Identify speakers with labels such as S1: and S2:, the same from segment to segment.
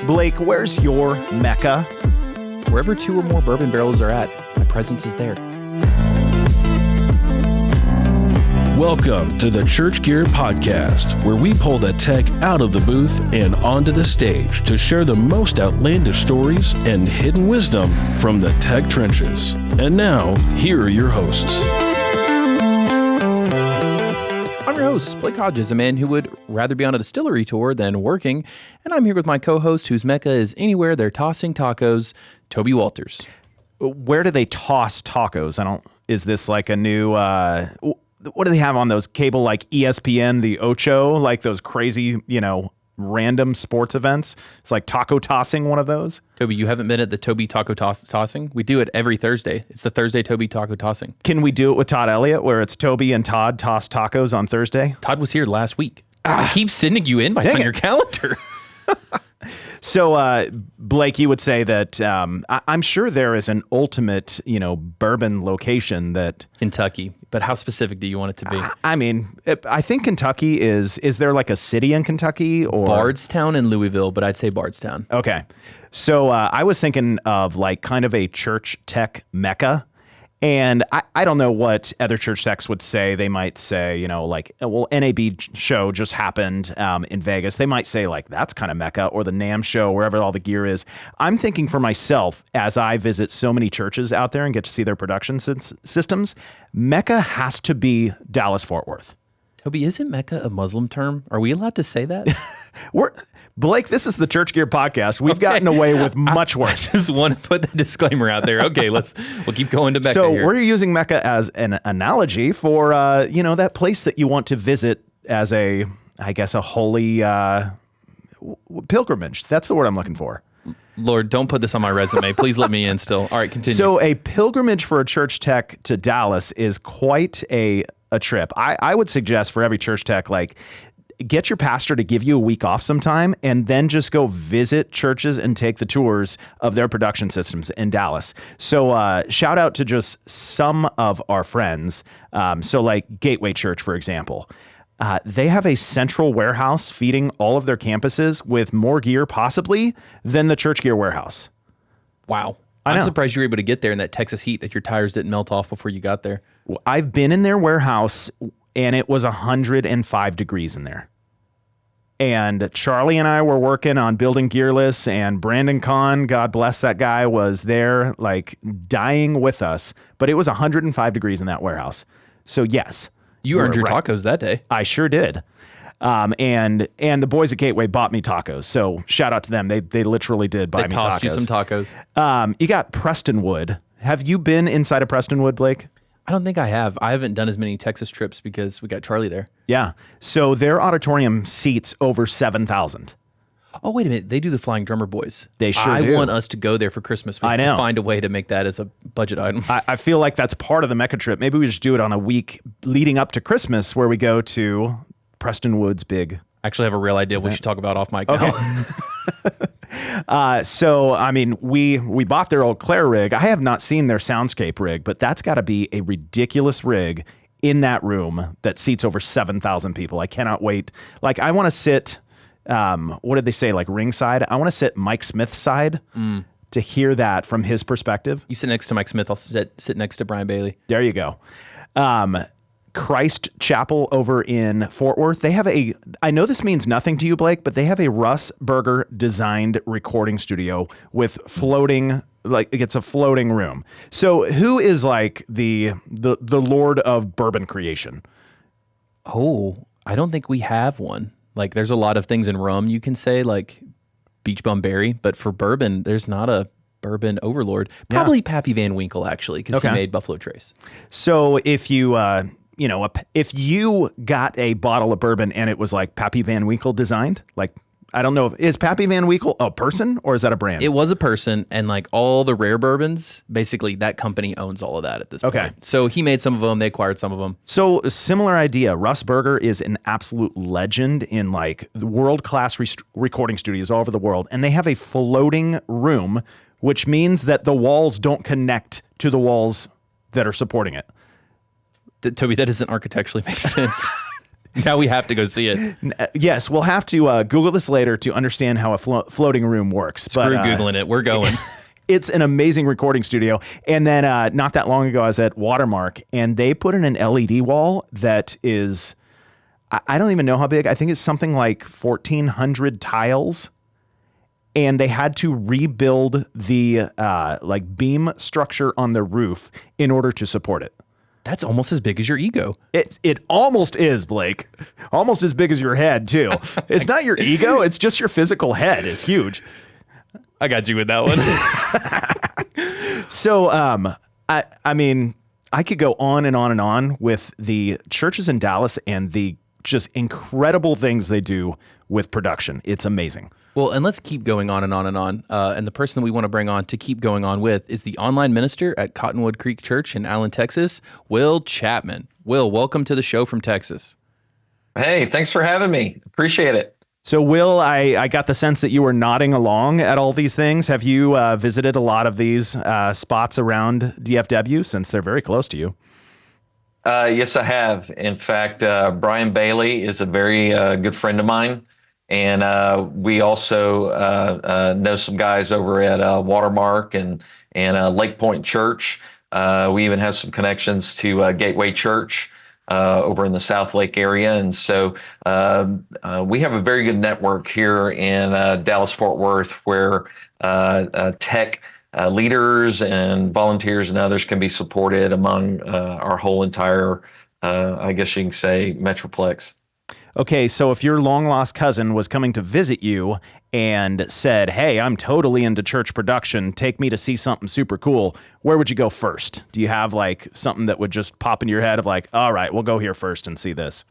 S1: Blake, where's your Mecca?
S2: Wherever two or more bourbon barrels are at, my presence is there.
S3: Welcome to the ChurchGear podcast, where we pull the tech out of the booth and onto the stage to share the most outlandish stories and hidden wisdom from the tech trenches. And now, here are your hosts.
S2: I'm your host, Blake Hodges, a man who would rather be on a distillery tour than working, and I'm here with my co-host, whose Mecca is anywhere they're tossing tacos, Toby Walters.
S1: Where do they toss tacos? Is this like a new, what do they have on those cable, like ESPN, the Ocho, like those crazy, random sports events? It's like taco tossing, one of those.
S2: Toby, you haven't been at the Toby Taco Tossing? We do it every Thursday. It's the Thursday Toby Taco Tossing.
S1: Can we do it with Todd Elliott, where it's Toby and Todd toss tacos on Thursday?
S2: Todd was here last week. I keep sending you invites on your calendar.
S1: So, Blake, you would say that I'm sure there is an ultimate, bourbon location that...
S2: Kentucky. But how specific do you want it to be?
S1: I think Kentucky is there like a city in Kentucky? Or
S2: Bardstown and Louisville, but I'd say Bardstown.
S1: Okay. So I was thinking of like kind of a church tech mecca. And I don't know what other church techs would say. They might say, NAB show just happened in Vegas. They might say like, that's kind of Mecca, or the NAMM show, wherever all the gear is. I'm thinking for myself, as I visit so many churches out there and get to see their production systems, Mecca has to be Dallas-Fort Worth.
S2: Toby, isn't Mecca a Muslim term? Are we allowed to say that?
S1: Blake, this is the ChurchGear podcast. We've gotten away with much worse.
S2: I just want to put the disclaimer out there. Okay, we'll keep going to Mecca
S1: So
S2: here.
S1: We're using Mecca as an analogy for, that place that you want to visit as a holy pilgrimage. That's the word I'm looking for.
S2: Lord, don't put this on my resume. Please let me in still. All right, continue.
S1: So a pilgrimage for a church tech to Dallas is quite a trip. I would suggest for every church tech, get your pastor to give you a week off sometime and then just go visit churches and take the tours of their production systems in Dallas. So shout out to just some of our friends. So like Gateway Church, for example. They have a central warehouse feeding all of their campuses with more gear possibly than the ChurchGear warehouse.
S2: Wow. I'm surprised you were able to get there in that Texas heat that your tires didn't melt off before you got there.
S1: I've been in their warehouse and it was 105 degrees in there. And Charlie and I were working on building Gearless, and Brandon Kahn, God bless that guy, was there dying with us. But it was 105 degrees in that warehouse. So yes.
S2: You earned your tacos that day.
S1: I sure did. And the boys at Gateway bought me tacos. So shout out to them. They literally did buy me tacos.
S2: They tossed you some tacos.
S1: You got Prestonwood. Have you been inside of Prestonwood, Blake?
S2: I don't think I have. I haven't done as many Texas trips because we got Charlie there.
S1: Yeah. So their auditorium seats over 7,000.
S2: Oh, wait a minute. They do the Flying Drummer Boys.
S1: They sure do.
S2: I want us to go there for Christmas. We have to find a way to make that as a budget item.
S1: I feel like that's part of the Mecca trip. Maybe we just do it on a week leading up to Christmas where we go to Prestonwood's big...
S2: I actually have a real idea we should talk about off mic now.
S1: We bought their old Claire rig. I have not seen their soundscape rig, but that's got to be a ridiculous rig in that room that seats over 7,000 people. I cannot wait. I want to sit, what did they say, ringside? I want to sit Mike Smith's side to hear that from his perspective.
S2: You sit next to Mike Smith. I'll sit next to Brian Bailey.
S1: There you go. Christ Chapel over in Fort Worth. They have I know this means nothing to you, Blake, but they have a Russ Berger designed recording studio with floating, it's a floating room. So who is the Lord of bourbon creation?
S2: Oh, I don't think we have one. There's a lot of things in rum you can say, like Beach Bum Berry, but for bourbon, there's not a bourbon overlord. Probably Pappy Van Winkle, actually, because he made Buffalo Trace. So
S1: if you... if you got a bottle of bourbon and it was Pappy Van Winkle designed, I don't know, is Pappy Van Winkle a person or is that a brand?
S2: It was a person, and all the rare bourbons, basically that company owns all of that at this point. So he made some of them, they acquired some of them.
S1: So a similar idea. Russ Berger is an absolute legend in world-class recording studios all over the world, and they have a floating room, which means that the walls don't connect to the walls that are supporting it.
S2: Toby, that doesn't architecturally make sense. Now we have to go see it.
S1: Yes, we'll have to Google this later to understand how a floating room works.
S2: Screw Googling it. We're going.
S1: It's an amazing recording studio. And then not that long ago, I was at Watermark, and they put in an LED wall that is, I don't even know how big. I think it's something like 1,400 tiles. And they had to rebuild the like beam structure on the roof in order to support it.
S2: That's almost as big as your ego.
S1: It almost is, Blake. Almost as big as your head, too. It's not your ego. It's just your physical head is huge.
S2: I got you with that one.
S1: So, I mean, I could go on and on and on with the churches in Dallas and the just incredible things they do with production. It's amazing.
S2: Well, and let's keep going on and on and on. And the person that we want to bring on to keep going on with is the online minister at Cottonwood Creek Church in Allen, Texas, Will Chapman. Will, welcome to the show from Texas.
S4: Hey, thanks for having me. Appreciate it.
S1: So, Will, I got the sense that you were nodding along at all these things. Have you visited a lot of these spots around DFW since they're very close to you?
S4: Yes, I have. In fact, Brian Bailey is a very good friend of mine. And we also know some guys over at Watermark and Lake Point Church. We even have some connections to Gateway Church over in the South Lake area. And so we have a very good network here in Dallas-Fort Worth where tech leaders and volunteers and others can be supported among our whole entire, I guess you can say, Metroplex.
S1: Okay, so if your long-lost cousin was coming to visit you and said, hey, I'm totally into church production, take me to see something super cool, where would you go first? Do you have like something that would just pop into your head of like, all right, we'll go here first and see this?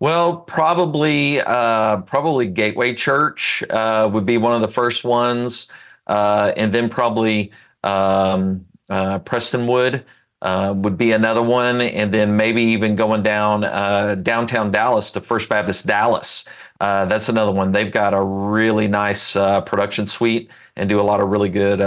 S4: Well, probably Gateway Church would be one of the first ones, and then probably Prestonwood would be another one, and then maybe even going down downtown Dallas to First Baptist Dallas. That's another one. They've got a really nice production suite and do a lot of really good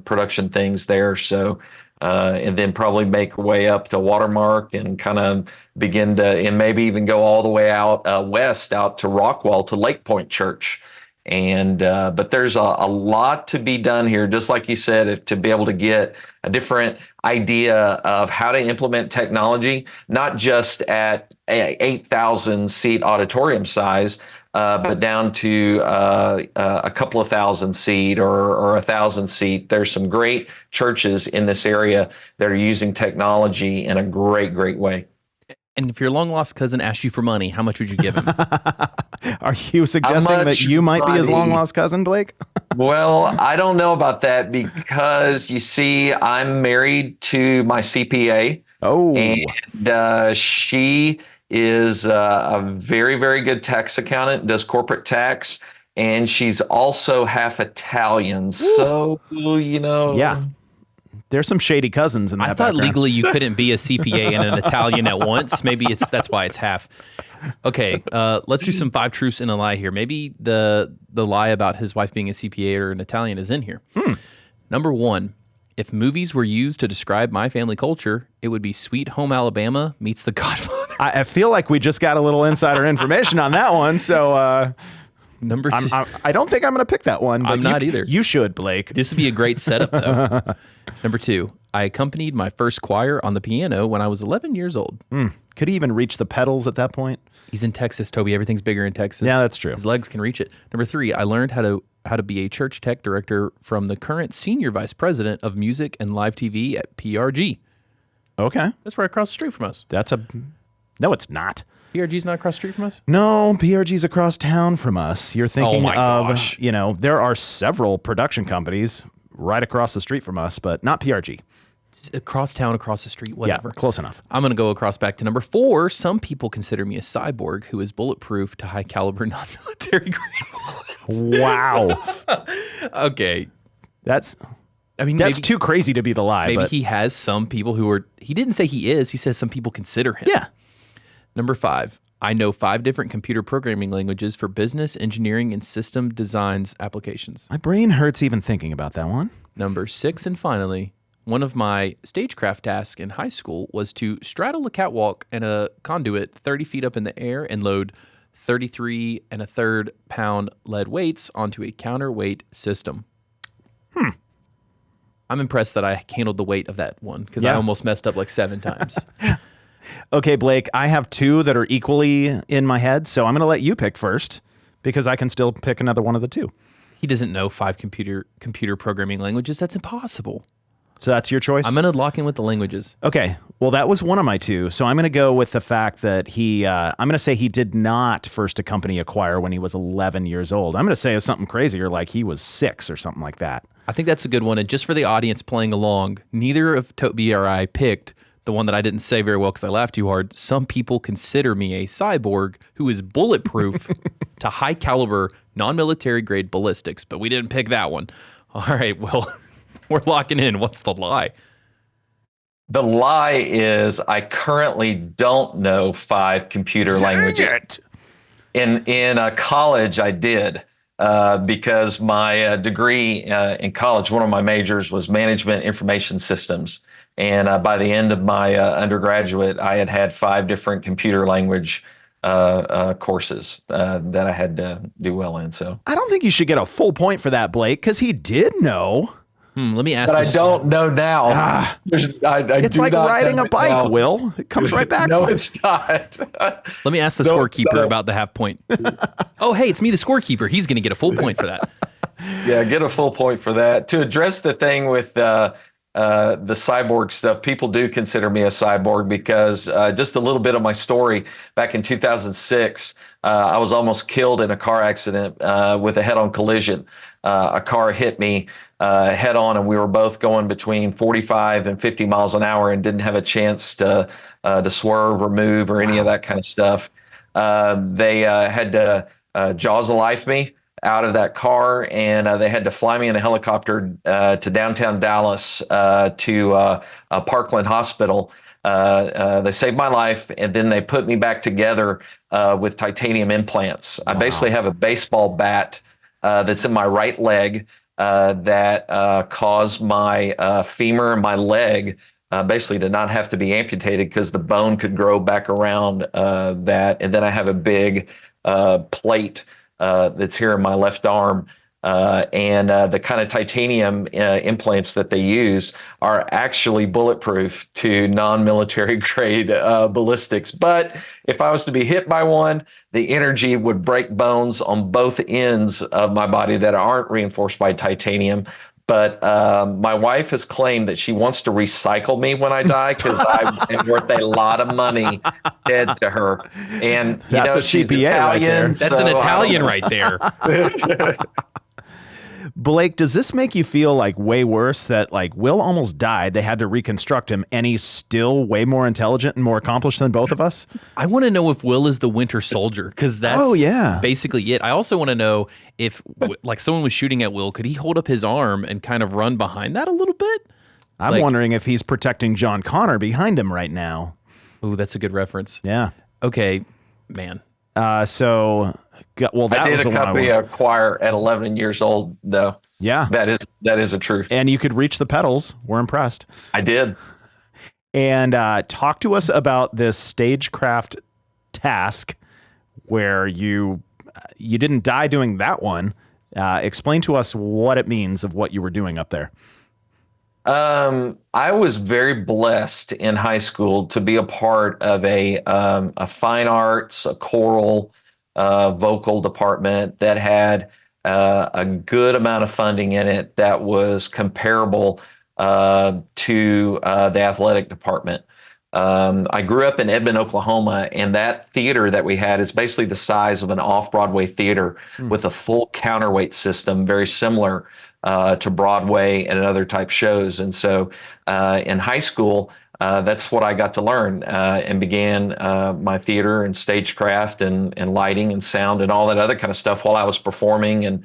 S4: production things there. So, and then probably make our way up to Watermark and kind of begin to, and maybe even go all the way out west, out to Rockwall to Lake Point Church. And but there's a lot to be done here, just like you said, to be able to get a different idea of how to implement technology, not just at 8,000 seat auditorium size, but down to a couple of thousand seat or 1,000 seat. There's some great churches in this area that are using technology in a great way.
S2: And if your long-lost cousin asked you for money, how much would you give him?
S1: Are you suggesting that you might be his long-lost cousin, Blake?
S4: Well, I don't know about that because, you see, I'm married to my CPA.
S1: Oh.
S4: And she is a very, very good tax accountant, does corporate tax, and she's also half Italian. Ooh. So, you know.
S1: Yeah. There's some shady cousins in that background.
S2: Legally you couldn't be a CPA and an Italian at once. Maybe that's why it's half. Okay, let's do some 5 truths and a lie here. Maybe the lie about his wife being a CPA or an Italian is in here. Number 1, if movies were used to describe my family culture, it would be Sweet Home Alabama meets The Godfather.
S1: I feel like we just got a little insider information on that one, so...
S2: Number 2.
S1: I don't think I'm going to pick that one. But
S2: I'm not either.
S1: You should, Blake.
S2: This would be a great setup, though. Number 2, I accompanied my first choir on the piano when I was 11 years old.
S1: Could he even reach the pedals at that point?
S2: He's in Texas, Toby. Everything's bigger in Texas.
S1: Yeah, that's true.
S2: His legs can reach it. Number 3, I learned how to be a church tech director from the current senior vice president of music and live TV at PRG.
S1: Okay.
S2: That's right across the street from us.
S1: No, it's not.
S2: PRG's not across the street from us?
S1: No, PRG's across town from us. You're thinking
S2: gosh.
S1: There are several production companies right across the street from us, but not PRG.
S2: Across town, across the street, whatever.
S1: Yeah, close enough.
S2: I'm going to go across back to number 4. Some people consider me a cyborg who is bulletproof to high caliber non-military grade bullets.
S1: Wow.
S2: Okay.
S1: That's
S2: maybe,
S1: too crazy to be the lie.
S2: Maybe
S1: but
S2: he has some people who are, he didn't say he is, he says some people consider him.
S1: Yeah.
S2: Number 5, I know 5 different computer programming languages for business, engineering, and system designs applications.
S1: My brain hurts even thinking about that one.
S2: Number 6, and finally, one of my stagecraft tasks in high school was to straddle a catwalk and a conduit 30 feet up in the air and load 33 and a third pound lead weights onto a counterweight system. I'm impressed that I handled the weight of that one because I almost messed up like 7 times.
S1: Okay, Blake, I have 2 that are equally in my head, so I'm going to let you pick first because I can still pick another one of the 2.
S2: He doesn't know 5 computer programming languages. That's impossible.
S1: So that's your choice?
S2: I'm going to lock in with the languages.
S1: Okay. Well, that was one of my 2. So I'm going to go with the fact that I'm going to say he did not first accompany a choir when he was 11 years old. I'm going to say it was something crazier, like he was 6 or something like that.
S2: I think that's a good one. And just for the audience playing along, neither of Toby or I picked the one that I didn't say very well because I laughed too hard. Some people consider me a cyborg who is bulletproof to high caliber, non-military grade ballistics, but we didn't pick that one. All right, well, we're locking in. What's the lie?
S4: The lie is I currently don't know 5 computer languages. In college, I did because my degree in college, one of my majors was management information systems. And by the end of my undergraduate, I had 5 different computer language courses that I had to do well in. So
S1: I don't think you should get a full point for that, Blake, because he did know.
S2: Let me ask
S4: but
S2: this.
S4: I don't know now.
S1: It's like riding a bike, now. Will. It comes right back to you.
S4: No, it's not.
S2: Let me ask the scorekeeper about the half point. Oh, hey, it's me, the scorekeeper. He's going to get a full point for that.
S4: Yeah, get a full point for that. To address the thing with the cyborg stuff, people do consider me a cyborg because just a little bit of my story. Back in 2006, I was almost killed in a car accident with a head-on collision. A car hit me head on, and we were both going between 45 and 50 miles an hour and didn't have a chance to swerve or move or any of that kind of stuff. They had to jaws life me out of that car, and they had to fly me in a helicopter to downtown Dallas to Parkland Hospital. They saved my life, and then they put me back together with titanium implants. I basically have a baseball bat that's in my right leg that caused my femur and my leg basically to not have to be amputated because the bone could grow back around that. And then I have a big plate that's here in my left arm. And the kind of titanium implants that they use are actually bulletproof to non-military grade ballistics. But if I was to be hit by one, the energy would break bones on both ends of my body that aren't reinforced by titanium. But my wife has claimed that she wants to recycle me when I die because I'm worth a lot of money dead to her. And
S1: that's a CPA right there.
S2: That's an Italian right there.
S1: Blake, does this make you feel like way worse that like Will almost died? They had to reconstruct him and he's still way more intelligent and more accomplished than both of us?
S2: I want to know if Will is the Winter Soldier because that's basically it. I also want to know if like someone was shooting at Will, could he hold up his arm and kind of run behind that a little bit?
S1: I'm wondering if he's protecting John Connor behind him right now.
S2: Ooh, that's a good reference.
S1: Yeah.
S2: Okay, man.
S1: Well, that
S4: I did
S1: was
S4: accompany a choir at 11 years old, though.
S1: Yeah,
S4: that is a truth.
S1: And you could reach the pedals. We're impressed.
S4: I did.
S1: And talk to us about this stagecraft task where you didn't die doing that one. Explain to us what it means of what you were doing up there.
S4: I was very blessed in high school to be a part of a fine arts, a choral, vocal department that had a good amount of funding in it that was comparable to the athletic department. I grew up in Edmond, Oklahoma, and that theater that we had is basically the size of an off-Broadway theater with a full counterweight system, very similar to Broadway and other type shows. And so in high school, that's what I got to learn and began my theater and stagecraft and lighting and sound and all that other kind of stuff while I was performing and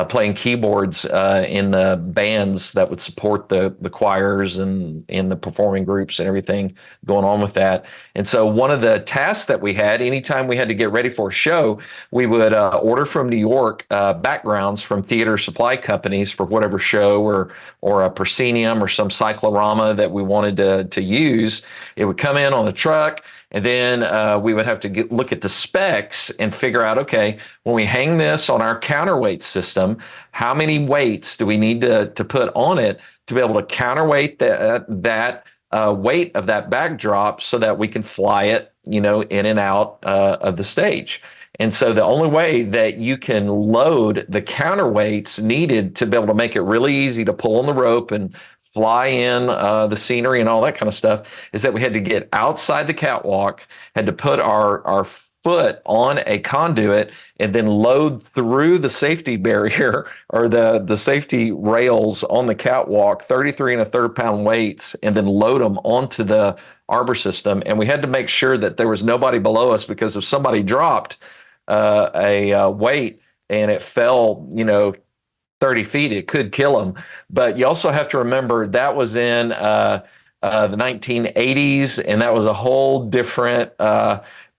S4: playing keyboards in the bands that would support the choirs and in the performing groups and everything going on with that. And so one of the tasks that we had, anytime we had to get ready for a show, we would order from New York backgrounds from theater supply companies for whatever show or a proscenium or some cyclorama that we wanted to use. It would come in on the truck, and then we would have to look at the specs and figure out, okay, when we hang this on our counterweight system, how many weights do we need to put on it to be able to counterweight that weight of that backdrop so that we can fly it, in and out of the stage. And so the only way that you can load the counterweights needed to be able to make it really easy to pull on the rope and fly in the scenery and all that kind of stuff is that we had to get outside the catwalk, had to put our foot on a conduit and then load through the safety barrier or the safety rails on the catwalk, 33 1/3 pound weights, and then load them onto the arbor system. And we had to make sure that there was nobody below us, because if somebody dropped a weight and it fell, 30 feet, it could kill them. But you also have to remember that was in the 1980s, and that was a whole different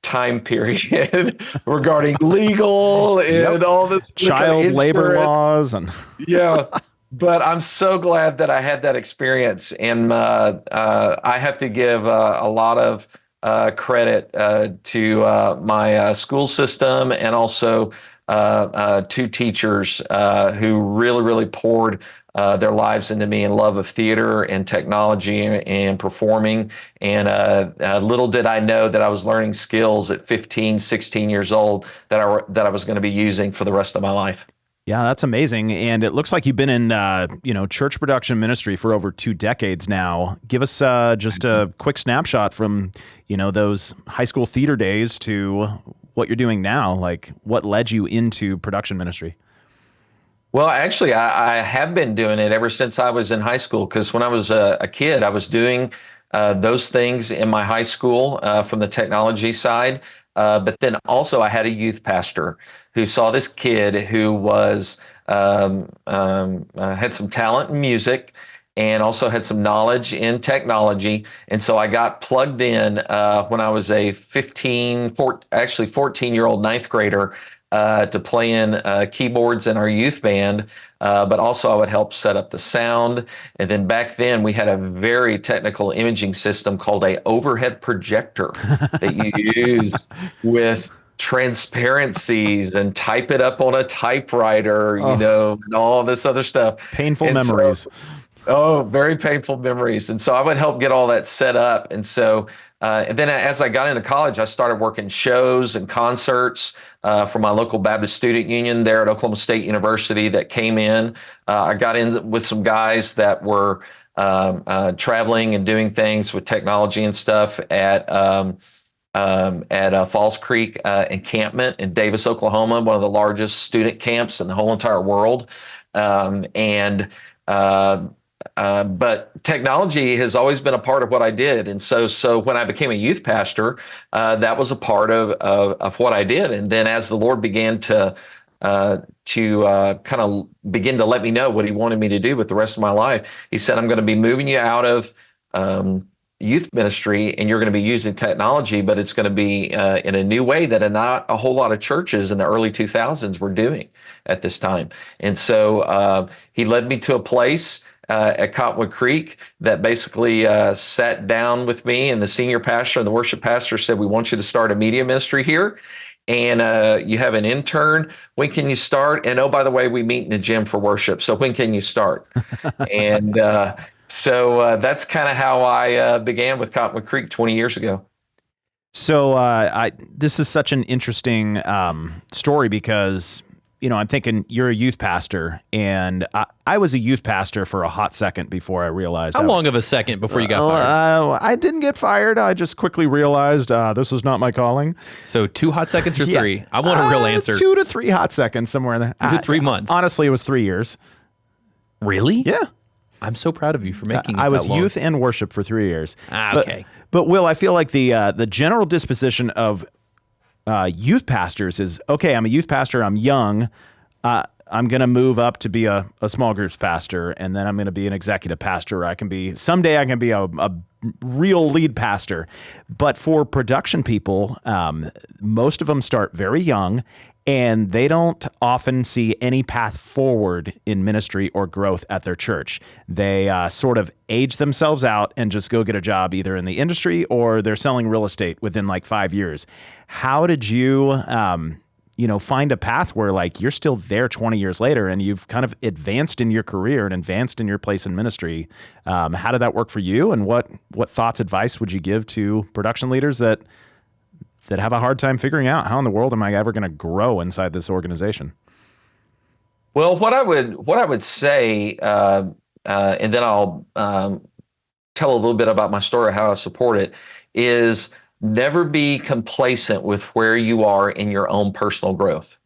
S4: time period regarding legal and all this
S1: child labor laws and
S4: yeah. But I'm so glad that I had that experience, and I have to give a lot of credit to my school system and also two teachers who really poured their lives into me in love of theater and technology and performing. And little did I know that I was learning skills at 15, 16 years old that I was going to be using for the rest of my life.
S1: Yeah, that's amazing. And it looks like you've been in, church production ministry for over 2 decades now. Give us just a quick snapshot from, those high school theater days to what you're doing now. Like, what led you into production ministry?
S4: Well, actually, I have been doing it ever since I was in high school, because when I was a kid, I was doing those things in my high school from the technology side. But then also I had a youth pastor who saw this kid who was had some talent in music and also had some knowledge in technology. And so I got plugged in when I was a 14-year-old ninth grader to play in keyboards in our youth band. But also I would help set up the sound. And then back then we had a very technical imaging system called a overhead projector that you use with transparencies and type it up on a typewriter, and all this other stuff.
S1: Painful memories.
S4: Very painful memories. And so I would help get all that set up. And so, and then as I got into college, I started working shows and concerts for my local Baptist Student Union there at Oklahoma State University that came in. I got in with some guys that were traveling and doing things with technology and stuff at Falls Creek encampment in Davis, Oklahoma, one of the largest student camps in the whole entire world. But technology has always been a part of what I did. And so when I became a youth pastor, that was a part of what I did. And then as the Lord began to kind of begin to let me know what he wanted me to do with the rest of my life, he said, I'm going to be moving you out of youth ministry, and you're going to be using technology, but it's going to be in a new way that not a whole lot of churches in the early 2000s were doing at this time. And so he led me to a place at Cottonwood Creek that basically sat down with me, and the senior pastor and the worship pastor said, we want you to start a media ministry here. And you have an intern. When can you start? And oh, by the way, we meet in the gym for worship. So when can you start? And so that's kind of how I began with Cottonwood Creek 20 years ago.
S1: So this is such an interesting story because, I'm thinking you're a youth pastor, and I was a youth pastor for a hot second before I realized.
S2: How long of a second before you got fired?
S1: I didn't get fired. I just quickly realized this was not my calling.
S2: So 2 hot seconds or 3? Yeah. I want a real answer.
S1: 2 to 3 hot seconds, somewhere in there.
S2: 2 to 3 months.
S1: Honestly, it was 3 years.
S2: Really?
S1: Yeah.
S2: I'm so proud of you for making it
S1: I was
S2: that long.
S1: youth and worship for 3 years.
S2: Okay.
S1: But Will, I feel like the general disposition of youth pastors is, okay, I'm a youth pastor, I'm young, I'm going to move up to be a small groups pastor, and then I'm going to be an executive pastor. Someday I can be a real lead pastor. But for production people, most of them start very young, and they don't often see any path forward in ministry or growth at their church. They sort of age themselves out and just go get a job either in the industry or they're selling real estate within like 5 years. How did you, find a path where like you're still there 20 years later and you've kind of advanced in your career and advanced in your place in ministry? How did that work for you? And what thoughts, advice would you give to production leaders that have a hard time figuring out how in the world am I ever going to grow inside this organization?
S4: Well, what I would say, and then I'll tell a little bit about my story, how I support it, is never be complacent with where you are in your own personal growth.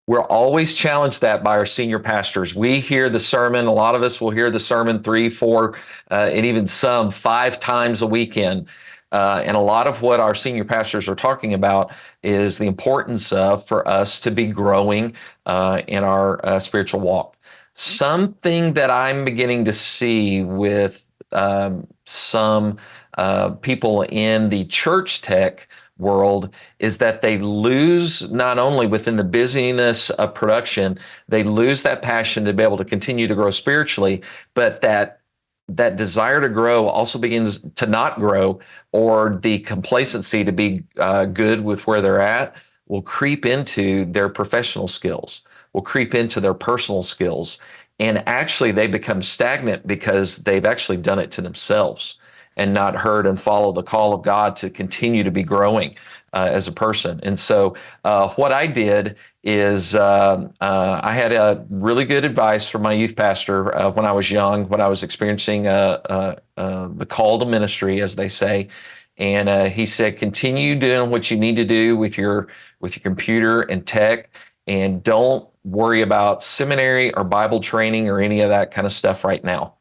S4: We're always challenged that by our senior pastors. We hear the sermon. A lot of us will hear the sermon 3, 4, and even some 5 times a weekend. And a lot of what our senior pastors are talking about is the importance of for us to be growing in our spiritual walk. Something that I'm beginning to see with some people in the church tech world is that they lose, not only within the busyness of production, they lose that passion to be able to continue to grow spiritually, but that desire to grow also begins to not grow, or the complacency to be good with where they're at will creep into their professional skills, will creep into their personal skills. And actually they become stagnant because they've actually done it to themselves and not heard and followed the call of God to continue to be growing as a person. And so what I did is I had a really good advice from my youth pastor when I was young, when I was experiencing the call to ministry, as they say. And he said, continue doing what you need to do with your computer and tech, and don't worry about seminary or Bible training or any of that kind of stuff right now.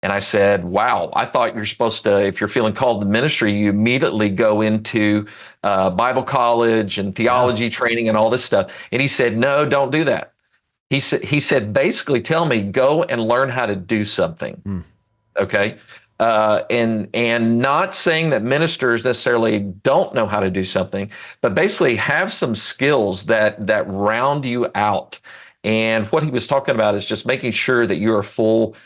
S4: And I said, wow, I thought you're supposed to, if you're feeling called to ministry, you immediately go into Bible college and theology training and all this stuff. And he said, no, don't do that. He said, basically tell me, go and learn how to do something. Okay. And not saying that ministers necessarily don't know how to do something, but basically have some skills that round you out. And what he was talking about is just making sure that you're a full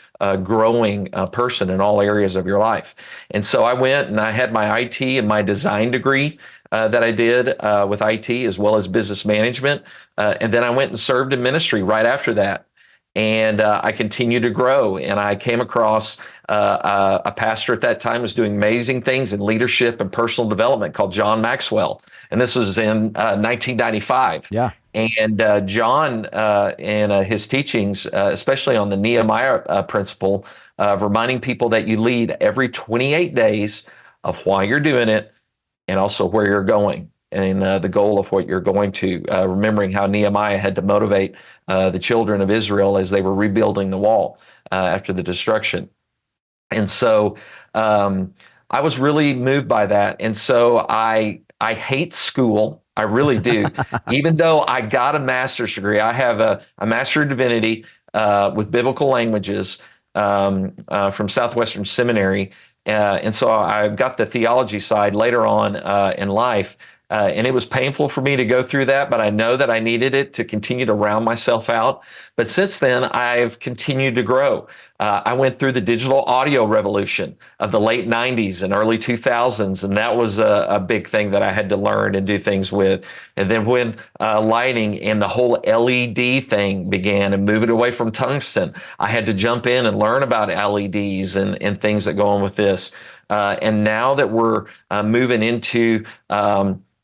S4: growing person in all areas of your life. And so I went and I had my IT and my design degree that I did with IT, as well as business management. And then I went and served in ministry right after that. And I continued to grow. And I came across a pastor at that time who was doing amazing things in leadership and personal development called John Maxwell. And this was in 1995.
S1: Yeah.
S4: And John and his teachings, especially on the Nehemiah principle of reminding people that you lead every 28 days of why you're doing it and also where you're going and the goal of what you're going to, remembering how Nehemiah had to motivate the children of Israel as they were rebuilding the wall after the destruction. And so I was really moved by that. And so I hate school. I really do. Even though I got a master's degree, I have a Master of Divinity with biblical languages from Southwestern Seminary. And so I got the theology side later on in life. And it was painful for me to go through that, but I know that I needed it to continue to round myself out. But since then, I've continued to grow. I went through the digital audio revolution of the late 90s and early 2000s, and that was a big thing that I had to learn and do things with. And then when lighting and the whole LED thing began and moving away from tungsten, I had to jump in and learn about LEDs and things that go on with this. And now that we're moving into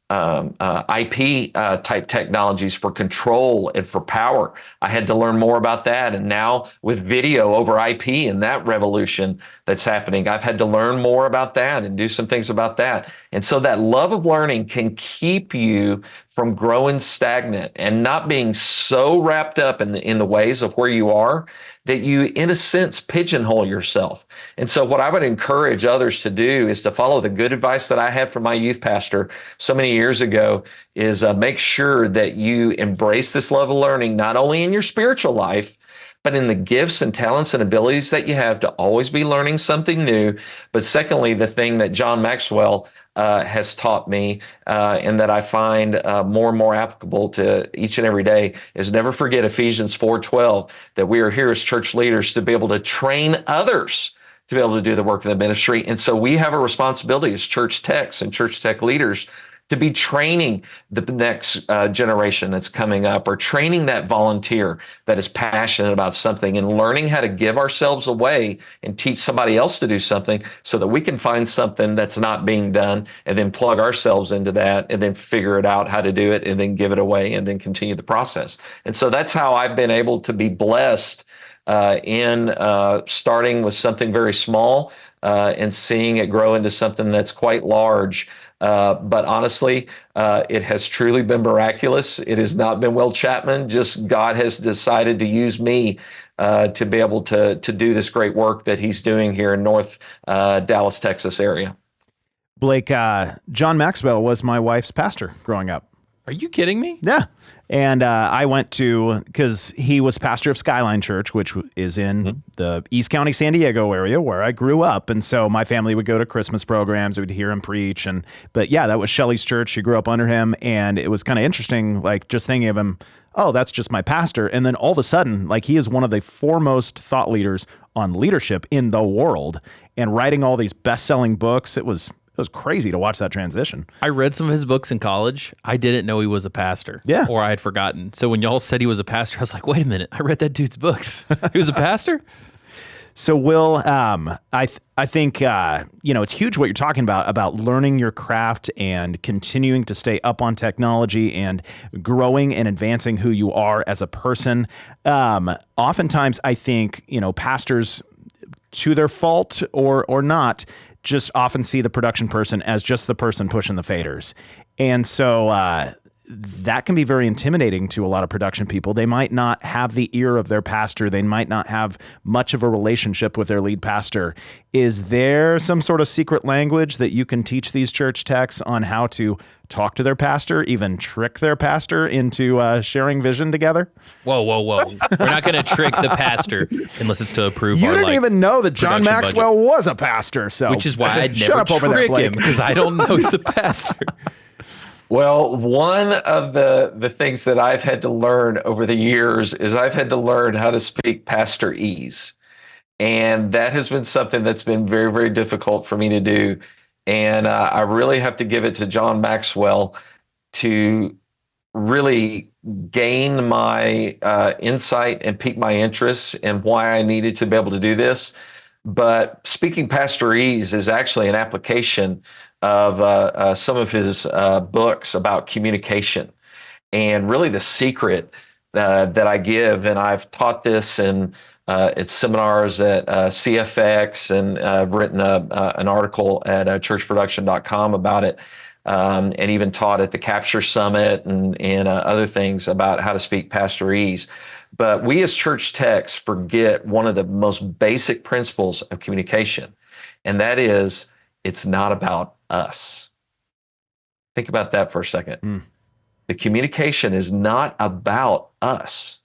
S4: IP type technologies for control and for power, I had to learn more about that. And now with video over IP and that revolution that's happening, I've had to learn more about that and do some things about that. And so that love of learning can keep you from growing stagnant and not being so wrapped up in the ways of where you are that you, in a sense, pigeonhole yourself. And so what I would encourage others to do is to follow the good advice that I had from my youth pastor so many years ago is make sure that you embrace this level of learning, not only in your spiritual life, but in the gifts and talents and abilities that you have to always be learning something new. But secondly, the thing that John Maxwell has taught me and that I find more and more applicable to each and every day is never forget Ephesians 4:12, that we are here as church leaders to be able to train others to be able to do the work of the ministry. And so we have a responsibility as church techs and church tech leaders to be training the next generation that's coming up, or training that volunteer that is passionate about something, and learning how to give ourselves away and teach somebody else to do something so that we can find something that's not being done and then plug ourselves into that and then figure it out how to do it and then give it away and then continue the process. And so that's how I've been able to be blessed in starting with something very small and seeing it grow into something that's quite large. But honestly, it has truly been miraculous. It has not been Will Chapman. Just God has decided to use me to be able to do this great work that he's doing here in North Dallas, Texas area.
S1: Blake, John Maxwell was my wife's pastor growing up.
S2: Are you kidding me?
S1: Yeah. And I went to, because he was pastor of Skyline Church, which is in the East County, San Diego area where I grew up. And so my family would go to Christmas programs. We'd hear him preach. But yeah, that was Shelley's church. She grew up under him. And it was kind of interesting, like just thinking of him, oh, that's just my pastor. And then all of a sudden, like he is one of the foremost thought leaders on leadership in the world and writing all these best-selling books. It was crazy to watch that transition.
S2: I read some of his books in college. I didn't know he was a pastor.
S1: Yeah.
S2: Or I had forgotten. So when y'all said he was a pastor, I was like, wait a minute. I read that dude's books. He was a pastor?
S1: So Will, I think, it's huge what you're talking about learning your craft and continuing to stay up on technology and growing and advancing who you are as a person. Oftentimes I think, pastors, to their fault or not, just often see the production person as just the person pushing the faders. And so that can be very intimidating to a lot of production people. They might not have the ear of their pastor. They might not have much of a relationship with their lead pastor. Is there some sort of secret language that you can teach these church techs on how to talk to their pastor, even trick their pastor into sharing vision together?
S2: Whoa. We're not going to trick the pastor unless it's to approve
S1: you
S2: our
S1: didn't even know that John Maxwell was a pastor. So
S2: which is why I'd
S1: shut
S2: never
S1: up over there,
S2: trick
S1: Blake.
S2: him, because I don't know he's a pastor.
S4: Well, one of the things that I've had to learn over the years is I've had to learn how to speak Pastorease. And that has been something that's been very, very difficult for me to do. And I really have to give it to John Maxwell to really gain my insight and pique my interest in why I needed to be able to do this. But speaking Pastorease is actually an application of some of his books about communication, and really the secret that I give. And I've taught this at seminars at CFX, and I've written an article at churchproduction.com about it, and even taught at the Capture Summit and other things about how to speak Pastorease. But we as church techs forget one of the most basic principles of communication, and that is, it's not about us. Think about that for a second. The communication is not about us.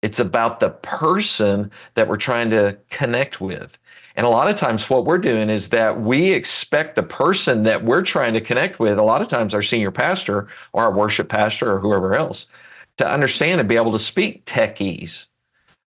S4: It's about the person that we're trying to connect with. And a lot of times what we're doing is that we expect the person that we're trying to connect with, a lot of times our senior pastor or our worship pastor or whoever else, to understand and be able to speak techese.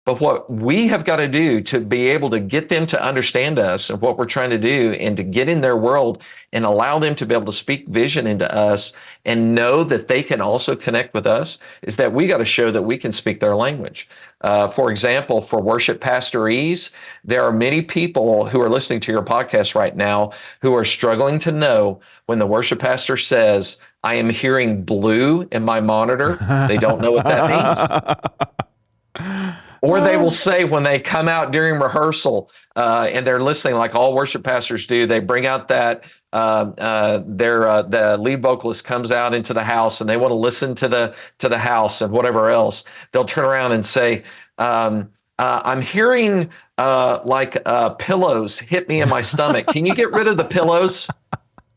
S4: But what we have got to do to be able to get them to understand us and what we're trying to do, and to get in their world and allow them to be able to speak vision into us and know that they can also connect with us, is that we got to show that we can speak their language. For example, for worship pastorees, there are many people who are listening to your podcast right now who are struggling to know when the worship pastor says, "I am hearing blue in my monitor." They don't know what that means. Or they will say when they come out during rehearsal and they're listening, like all worship pastors do, they bring out that the lead vocalist comes out into the house and they want to listen to the house and whatever else. They'll turn around and say, "I'm hearing pillows hit me in my stomach. Can you get rid of the pillows?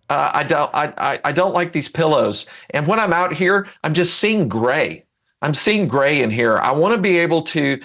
S4: I don't like these pillows. And when I'm out here, I'm just seeing gray. I'm seeing gray in here. I want to be able to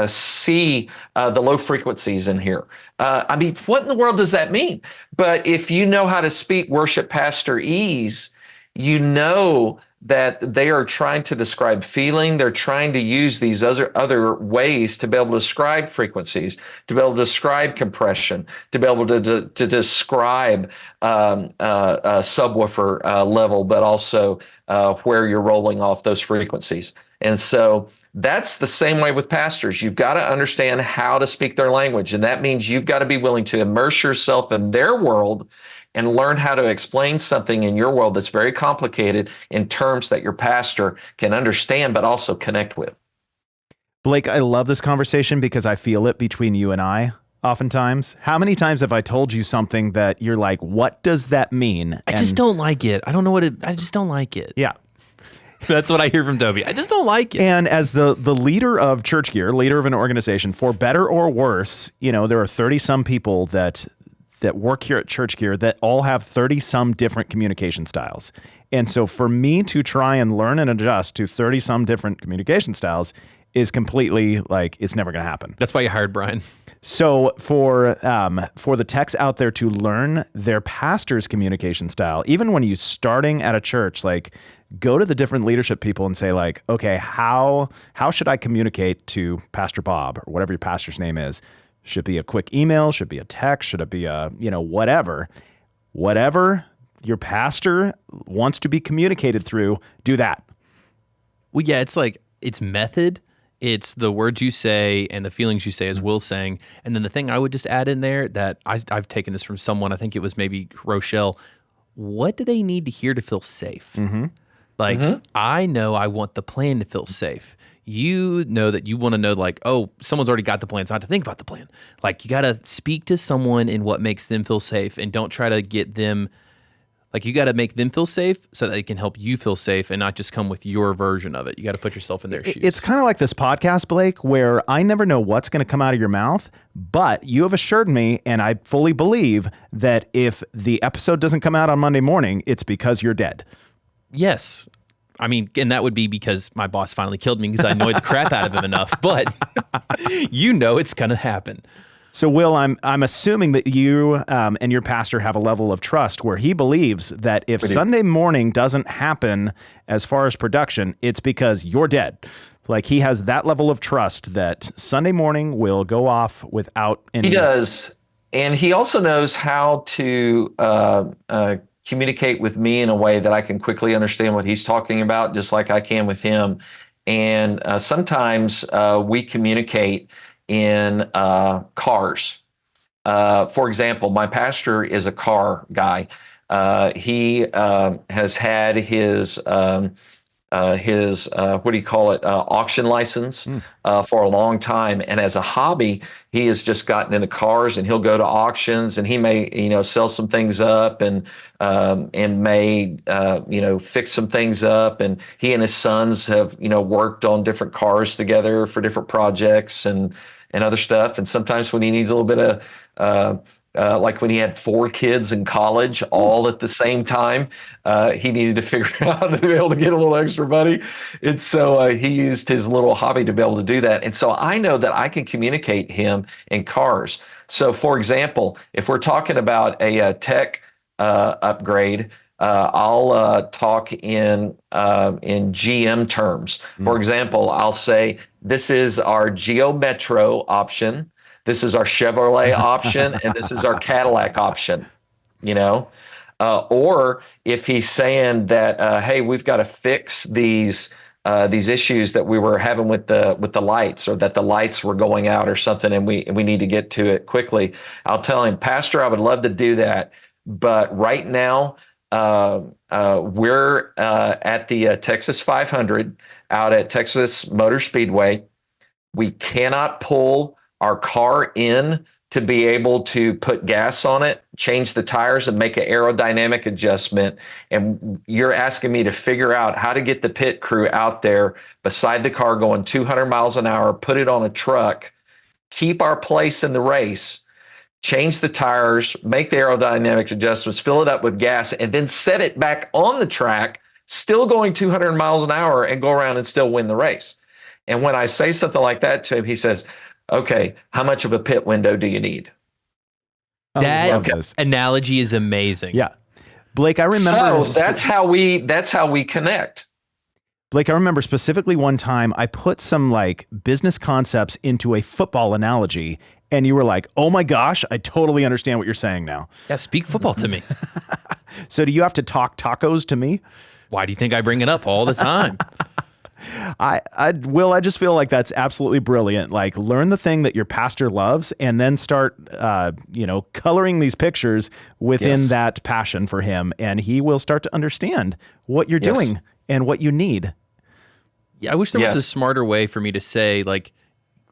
S4: see the low frequencies in here." I mean, what in the world does that mean? But if you know how to speak worship Pastorease, you know that they are trying to describe feeling. They're trying to use these other ways to be able to describe frequencies, to be able to describe compression, to be able to describe subwoofer level, but also where you're rolling off those frequencies. And so that's the same way with pastors. You've got to understand how to speak their language. And that means you've got to be willing to immerse yourself in their world and learn how to explain something in your world that's very complicated in terms that your pastor can understand, but also connect with.
S1: Blake, I love this conversation because I feel it between you and I oftentimes. How many times have I told you something that you're like, what does that mean?
S2: I just don't like it. I don't know I just don't like it.
S1: Yeah.
S2: That's what I hear from Toby. I just don't like it.
S1: And as the leader of ChurchGear, leader of an organization, for better or worse, there are 30 some people that work here at ChurchGear that all have 30 some different communication styles. And so for me to try and learn and adjust to 30 some different communication styles is completely it's never going to happen.
S2: That's why you hired Brian.
S1: So for the techs out there to learn their pastor's communication style, even when you're starting at a church, go to the different leadership people and say okay, how should I communicate to Pastor Bob or whatever your pastor's name is? Should it be a quick email? Should it be a text? Should it be a, whatever your pastor wants to be communicated through, do that.
S2: Well, yeah, it's method. It's the words you say and the feelings you say, as Will's saying. And then the thing I would just add in there that I've taken this from someone, I think it was maybe Rochelle. What do they need to hear to feel safe?
S1: Mm-hmm.
S2: I know I want the plan to feel safe. You know that you want to know someone's already got the plan, so I have to think about the plan. You got to speak to someone in what makes them feel safe, and don't try to get them, you got to make them feel safe so that they can help you feel safe and not just come with your version of it. You got to put yourself in their shoes.
S1: It's kind of like this podcast, Blake, where I never know what's going to come out of your mouth, but you have assured me, and I fully believe that if the episode doesn't come out on Monday morning, it's because you're dead.
S2: Yes. I mean, and that would be because my boss finally killed me because I annoyed the crap out of him enough, but it's going to happen.
S1: So, Will, I'm assuming that you and your pastor have a level of trust where he believes that if Sunday morning doesn't happen as far as production, it's because you're dead. He has that level of trust that Sunday morning will go off without any...
S4: He does. And he also knows how to communicate with me in a way that I can quickly understand what he's talking about, just like I can with him. And sometimes we communicate in cars. For example, my pastor is a car guy. He has had his what do you call it, auction license for a long time. And as a hobby, he has just gotten into cars, and he'll go to auctions, and he may, sell some things up and may, fix some things up. And he and his sons have, worked on different cars together for different projects and other stuff. And sometimes when he needs a little bit of, like when he had 4 kids in college all at the same time, he needed to figure out how to be able to get a little extra money. And so he used his little hobby to be able to do that. And so I know that I can communicate him in cars. So for example, if we're talking about a tech upgrade, I'll talk in GM terms. For example, I'll say, this is our Geo Metro option. This is our Chevrolet option, and this is our Cadillac option, or if he's saying that, hey, we've got to fix these issues that we were having with the lights, or that the lights were going out or something, and we need to get to it quickly. I'll tell him, Pastor, I would love to do that, but right now we're at the Texas 500. out at Texas Motor Speedway. We cannot pull our car in to be able to put gas on it, change the tires, and make an aerodynamic adjustment. And you're asking me to figure out how to get the pit crew out there beside the car going 200 miles an hour, put it on a truck, keep our place in the race, change the tires, make the aerodynamic adjustments, fill it up with gas, and then set it back on the track, still going 200 miles an hour, and go around and still win the race. And when I say something like that to him, he says, okay, how much of a pit window do you need?
S2: That analogy is amazing.
S1: Yeah. Blake, I remember.
S4: So that's how we connect.
S1: Blake, I remember specifically one time I put some like business concepts into a football analogy, and you were like, oh my gosh, I totally understand what you're saying now.
S2: Yeah, speak football to me.
S1: So do you have to talk tacos to me?
S2: Why do you think I bring it up all the time?
S1: I just feel like that's absolutely brilliant. Like, learn the thing that your pastor loves and then start, coloring these pictures within that passion for him. And he will start to understand what you're doing and what you need.
S2: Yeah. I wish there was a smarter way for me to say, like,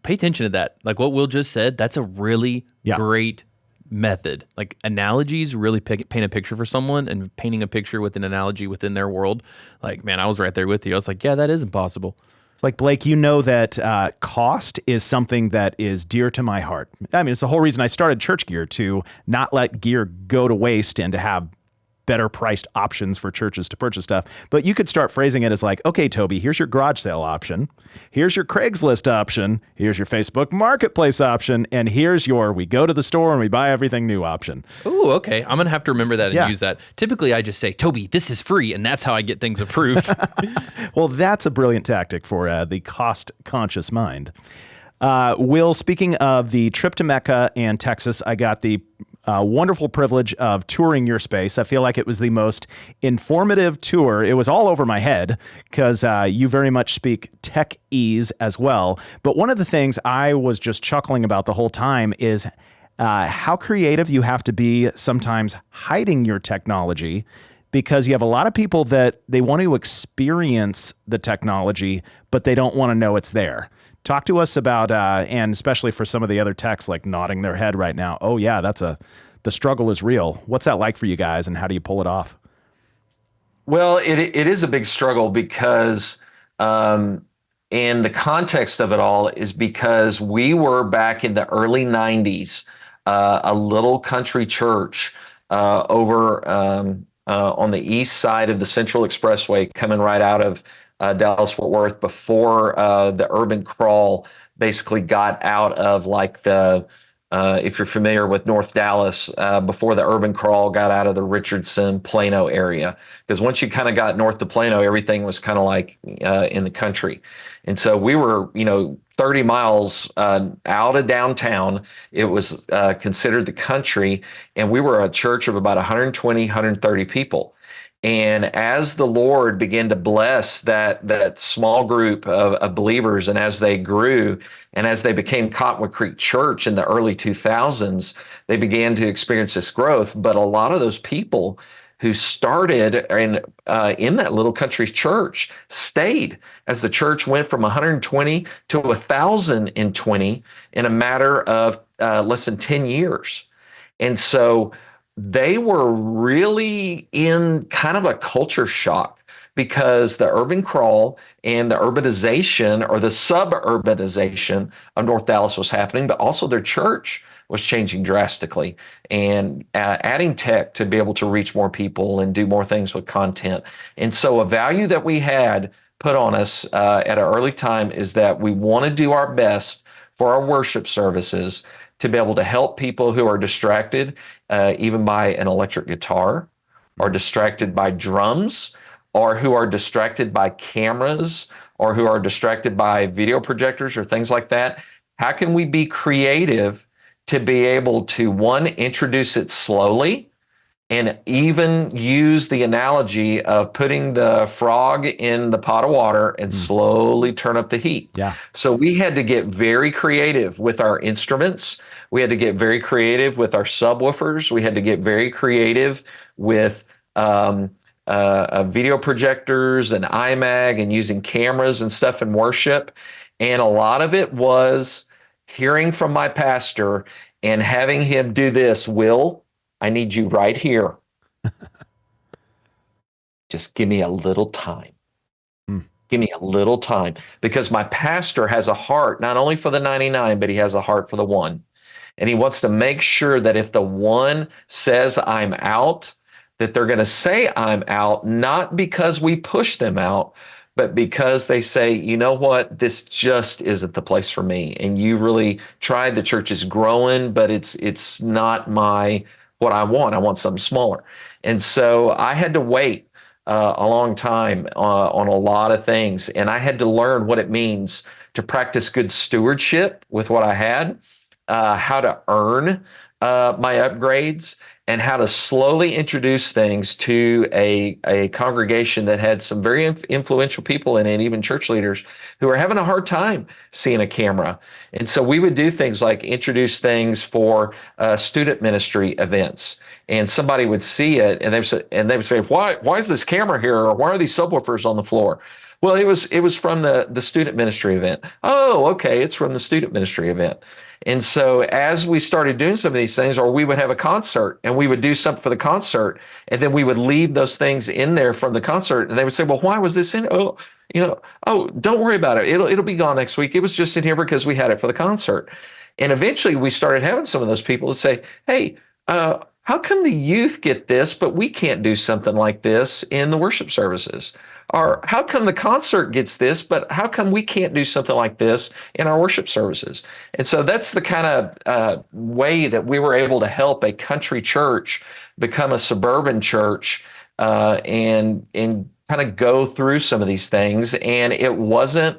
S2: pay attention to that. Like what Will just said, that's a really great method. Like analogies really paint a picture for someone, and painting a picture with an analogy within their world. Like, man, I was right there with you. I was like, yeah, that is impossible.
S1: It's like, Blake, you know that cost is something that is dear to my heart. I mean, it's the whole reason I started ChurchGear, to not let gear go to waste and to have better priced options for churches to purchase stuff. But you could start phrasing it as like, okay, Toby, here's your garage sale option. Here's your Craigslist option. Here's your Facebook Marketplace option. And here's your, we go to the store and we buy everything new option.
S2: Ooh, okay. I'm going to have to remember that and use that. Typically, I just say, Toby, this is free. And that's how I get things approved.
S1: Well, that's a brilliant tactic for the cost-conscious mind. Will, speaking of the trip to Mecca and Texas, I got the wonderful privilege of touring your space. I feel like it was the most informative tour. It was all over my head because you very much speak tech-ese as well. But one of the things I was just chuckling about the whole time is how creative you have to be sometimes hiding your technology, because you have a lot of people that they want to experience the technology, but they don't want to know it's there. Talk to us about, and especially for some of the other techs like nodding their head right now, oh yeah, the struggle is real. What's that like for you guys, and how do you pull it off?
S4: Well, it is a big struggle because, and the context of it all is because we were back in the early 90s, a little country church over on the east side of the Central Expressway, coming right out of Dallas-Fort Worth, before the urban crawl basically got out of like the, if you're familiar with North Dallas, before the urban crawl got out of the Richardson, Plano area. Because once you kind of got north of Plano, everything was kind of like in the country. And so we were, 30 miles out of downtown. It was considered the country, and we were a church of about 120, 130 people. And as the Lord began to bless that small group of believers, and as they grew, and as they became Cottonwood Creek Church in the early 2000s, they began to experience this growth. But a lot of those people who started in that little country church stayed as the church went from 120 to 1,020 in a matter of less than 10 years. And so they were really in kind of a culture shock, because the urban crawl and the urbanization, or the suburbanization of North Dallas, was happening, but also their church was changing drastically, and adding tech to be able to reach more people and do more things with content. And so a value that we had put on us at an early time is that we want to do our best for our worship services to be able to help people who are distracted even by an electric guitar, or distracted by drums, or who are distracted by cameras, or who are distracted by video projectors or things like that. How can we be creative to be able to, one, introduce it slowly, and even use the analogy of putting the frog in the pot of water and slowly turn up the heat.
S1: Yeah.
S4: So we had to get very creative with our instruments. We had to get very creative with our subwoofers. We had to get very creative with video projectors and iMag and using cameras and stuff in worship. And a lot of it was hearing from my pastor and having him do this. Will, I need you right here. Just give me a little time. Give me a little time, because my pastor has a heart not only for the 99, but he has a heart for the one. And he wants to make sure that if the one says I'm out, that they're going to say I'm out, not because we push them out, but because they say, you know what, this just isn't the place for me. And you really tried, the church is growing, but it's not what I want. I want something smaller. And so I had to wait a long time on a lot of things. And I had to learn what it means to practice good stewardship with what I had, how to earn my upgrades, and how to slowly introduce things to a congregation that had some very influential people in it, even church leaders who are having a hard time seeing a camera. And so we would do things like introduce things for student ministry events. And somebody would see it and they would say, why is this camera here? Or why are these subwoofers on the floor? Well, it was from the student ministry event. Oh, okay, it's from the student ministry event. And so as we started doing some of these things, or we would have a concert and we would do something for the concert, and then we would leave those things in there from the concert, and they would say, well, why was this in? Oh, don't worry about it. It'll be gone next week. It was just in here because we had it for the concert. And eventually we started having some of those people that say, hey, how come the youth get this, but we can't do something like this in the worship services? Or how come the concert gets this, but how come we can't do something like this in our worship services? And so that's the kind of way that we were able to help a country church become a suburban church, and kind of go through some of these things. And it wasn't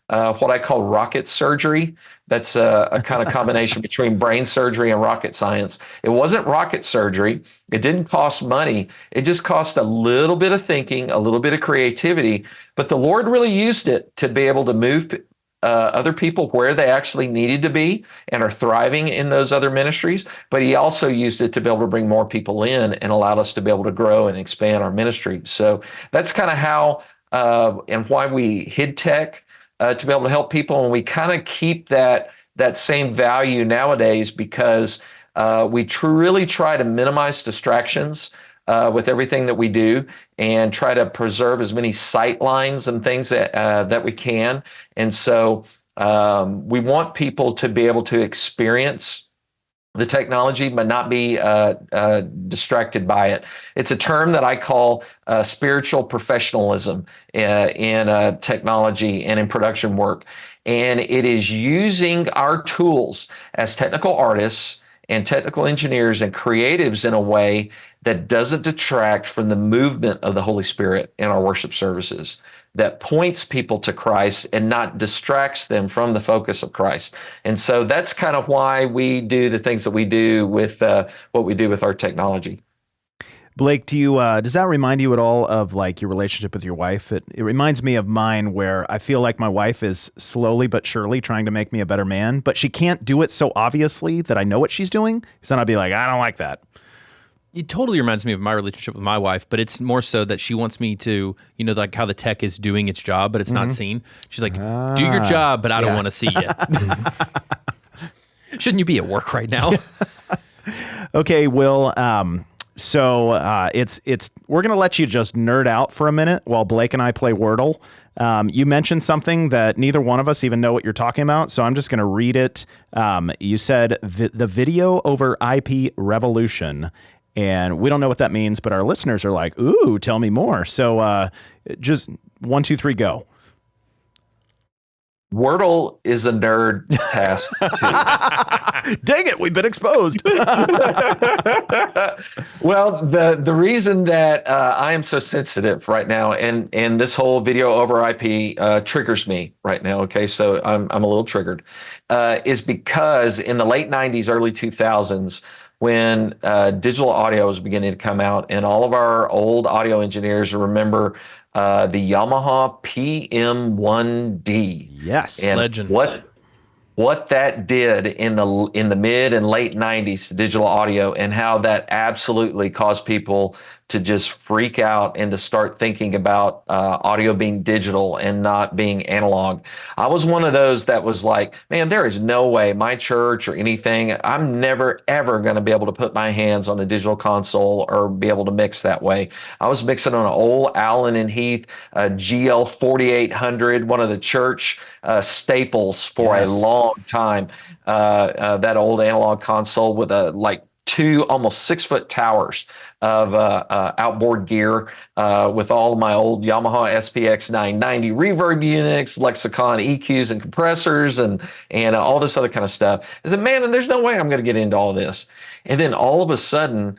S4: what I call rocket surgery. That's a kind of combination between brain surgery and rocket science. It wasn't rocket surgery. It didn't cost money. It just cost a little bit of thinking, a little bit of creativity. But the Lord really used it to be able to move other people where they actually needed to be and are thriving in those other ministries. But he also used it to be able to bring more people in and allowed us to be able to grow and expand our ministry. So that's kind of how and why we hid tech, to be able to help people. And we kind of keep that same value nowadays, because we really try to minimize distractions with everything that we do, and try to preserve as many sight lines and things that we can. And so we want people to be able to experience the technology, but not be distracted by it. It's a term that I call spiritual professionalism in technology and in production work. And it is using our tools as technical artists and technical engineers and creatives in a way that doesn't detract from the movement of the Holy Spirit in our worship services, that points people to Christ and not distracts them from the focus of Christ. And so that's kind of why we do the things that we do with what we do with our technology.
S1: Blake, does that remind you at all of like your relationship with your wife? It reminds me of mine, where I feel like my wife is slowly but surely trying to make me a better man, but she can't do it so obviously that I know what she's doing. Because then I'll be like, I don't like that.
S2: It totally reminds me of my relationship with my wife, but it's more so that she wants me to, like how the tech is doing its job, but it's not seen. She's like, do your job, but I don't want to see you. Shouldn't you be at work right now?
S1: Okay, Will. So we're going to let you just nerd out for a minute while Blake and I play Wordle. You mentioned something that neither one of us even know what you're talking about, so I'm just going to read it. You said the video over IP revolution. And we don't know what that means, but our listeners are like, ooh, tell me more. So just 1, 2, 3, go.
S4: Wordle is a nerd task too.
S1: Dang it, we've been exposed.
S4: Well, the reason that I am so sensitive right now, and this whole video over IP triggers me right now. Okay, so I'm a little triggered, is because in the late '90s, early 2000s, when digital audio was beginning to come out, and all of our old audio engineers remember the Yamaha PM1D.
S1: Yes,
S4: and
S2: legend.
S4: What that did in the mid and late 90s to digital audio, and how that absolutely caused people to just freak out and to start thinking about audio being digital and not being analog. I was one of those that was like, man, there is no way my church or anything, I'm never, ever going to be able to put my hands on a digital console or be able to mix that way. I was mixing on an old Allen and Heath GL 4800, one of the church staples for a long time. That old analog console with like two almost 6-foot towers of outboard gear with all of my old Yamaha SPX 990 reverb units, Lexicon EQs and compressors, and all this other kind of stuff. I said, man, and there's no way I'm going to get into all this. And then all of a sudden,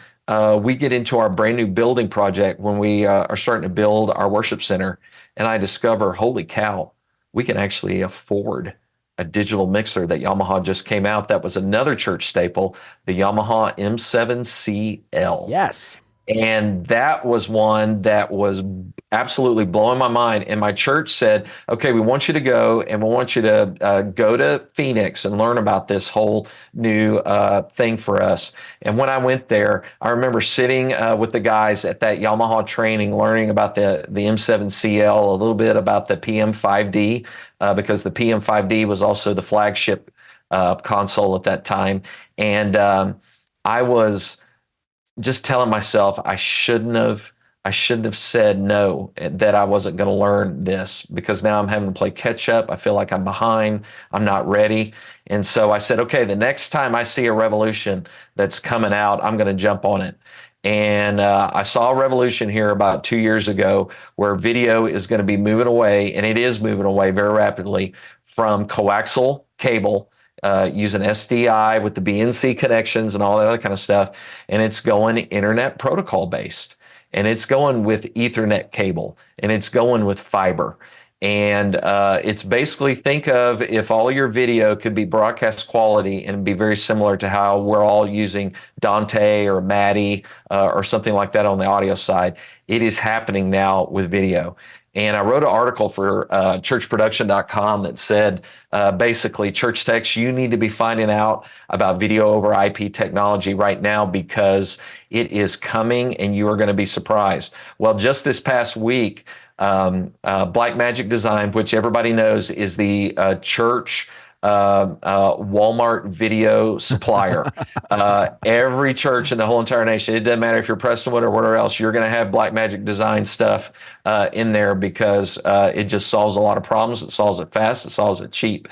S4: we get into our brand new building project when we are starting to build our worship center, and I discover, holy cow, we can actually afford a digital mixer that Yamaha just came out. That was another church staple, the Yamaha M7CL.
S1: Yes.
S4: And that was one that was absolutely blowing my mind. And my church said, okay, we want you to go, and we want you to go to Phoenix and learn about this whole new thing for us. And when I went there, I remember sitting with the guys at that Yamaha training, learning about the M7CL, a little bit about the PM5D, because the PM5D was also the flagship console at that time. And I was just telling myself I shouldn't have said no, that I wasn't going to learn this, because now I'm having to play catch up. I feel like I'm behind. I'm not ready. And so I said, okay, the next time I see a revolution that's coming out, I'm going to jump on it. And I saw a revolution here about 2 years ago where video is going to be moving away, and it is moving away very rapidly, from coaxial cable, using SDI with the BNC connections and all that other kind of stuff. And it's going internet protocol based, and it's going with Ethernet cable, and it's going with fiber. And it's basically, think of if all your video could be broadcast quality and be very similar to how we're all using Dante or Maddie or something like that on the audio side. It is happening now with video. And I wrote an article for churchproduction.com that said, basically, church techs, you need to be finding out about video over IP technology right now, because it is coming and you are going to be surprised. Well, just this past week, Blackmagic Design, which everybody knows is the church Walmart video supplier. Every church in the whole entire nation, it doesn't matter if you're Prestonwood or whatever else, you're going to have Blackmagic Design stuff in there, because it just solves a lot of problems. It solves it fast. It solves it cheap.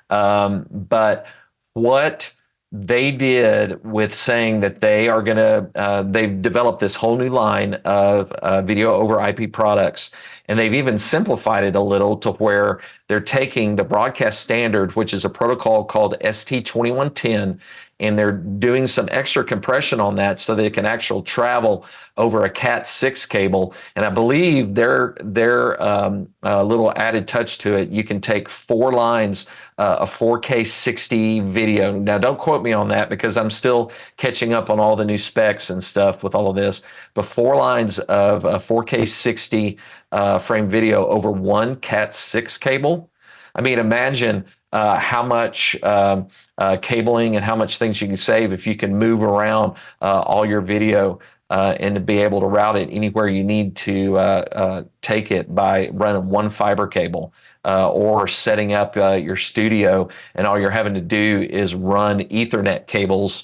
S4: But what they did with saying that they are going to, they've developed this whole new line of video over IP products. And they've even simplified it a little to where they're taking the broadcast standard, which is a protocol called ST2110, and they're doing some extra compression on that so that it can actually travel over a Cat6 cable. And I believe their little added touch to it, you can take 4 lines of 4K 60 video. Now, don't quote me on that, because I'm still catching up on all the new specs and stuff with all of this. But 4 lines of 4K 60 frame video over one Cat6 cable. I mean, imagine how much cabling and how much things you can save if you can move around all your video and to be able to route it anywhere you need to take it by running one fiber cable, or setting up your studio, and all you're having to do is run Ethernet cables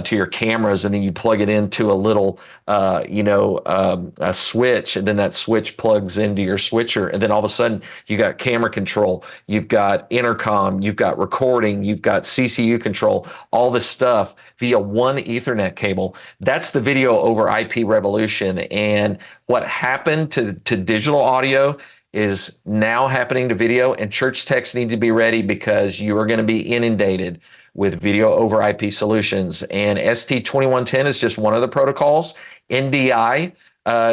S4: to your cameras, and then you plug it into a little, a switch, and then that switch plugs into your switcher, and then all of a sudden you got camera control, you've got intercom, you've got recording, you've got CCU control, all this stuff via one Ethernet cable. That's the video over IP revolution. And what happened to digital audio is now happening to video, and church techs need to be ready, because you are going to be inundated with video over IP solutions. And ST2110 is just one of the protocols. NDI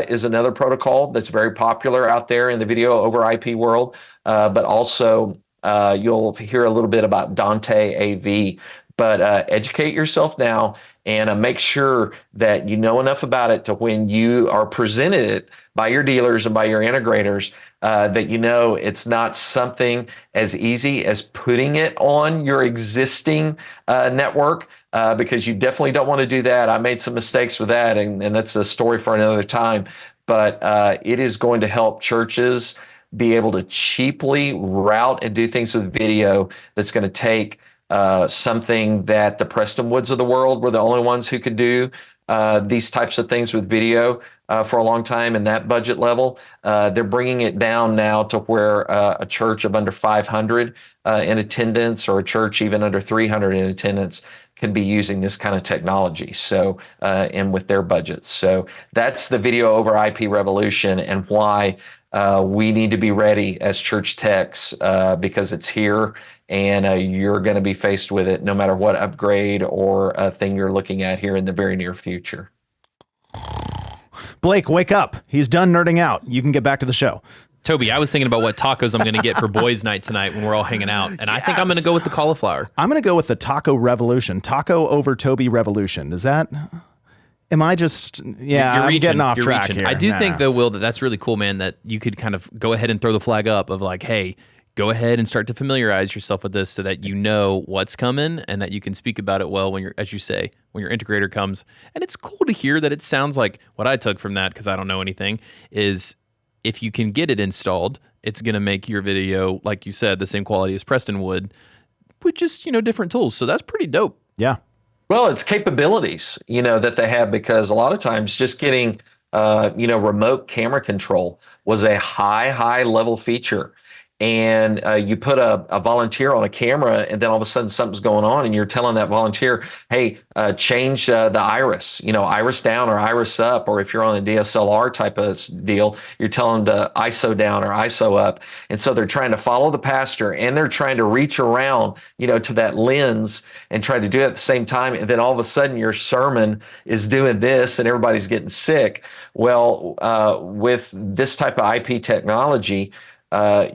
S4: is another protocol that's very popular out there in the video over IP world. But also you'll hear a little bit about Dante AV. But educate yourself now, and make sure that you know enough about it to when you are presented it by your dealers and by your integrators, that it's not something as easy as putting it on your existing network, because you definitely don't want to do that. I made some mistakes with that, and that's a story for another time. But it is going to help churches be able to cheaply route and do things with video that's going to take something that the Preston Woods of the world were the only ones who could do these types of things with video for a long time in that budget level. They're bringing it down now to where a church of under 500 in attendance, or a church even under 300 in attendance, can be using this kind of technology. So, and with their budgets. So that's the video over IP revolution, and why we need to be ready as church techs, because it's here, and you're going to be faced with it no matter what upgrade or thing you're looking at here in the very near future.
S1: Blake, wake up. He's done nerding out. You can get back to the show.
S2: Toby, I was thinking about what tacos I'm going to get for boys' night tonight when we're all hanging out, and I think I'm going to go with the cauliflower.
S1: I'm going to go with the taco revolution. Taco over Toby revolution. Is that... Am I just... Yeah,
S2: you're
S1: I'm getting off track here.
S2: I do think, though, Will, that's really cool, man, that you could kind of go ahead and throw the flag up of like, hey, go ahead and start to familiarize yourself with this so that you know what's coming and that you can speak about it well when you're, as you say, when your integrator comes. And it's cool to hear that it sounds like what I took from that, because I don't know anything, is if you can get it installed, it's going to make your video, like you said, the same quality as Preston would, with just, different tools. So that's pretty dope.
S1: Yeah.
S4: Well, it's capabilities, that they have, because a lot of times just getting, remote camera control was a high level feature. And you put a volunteer on a camera, and then all of a sudden something's going on, and you're telling that volunteer, hey, change the iris, iris down or iris up. Or if you're on a DSLR type of deal, you're telling them to ISO down or ISO up. And so they're trying to follow the pastor, and they're trying to reach around, to that lens and try to do it at the same time. And then all of a sudden your sermon is doing this and everybody's getting sick. Well, with this type of IP technology,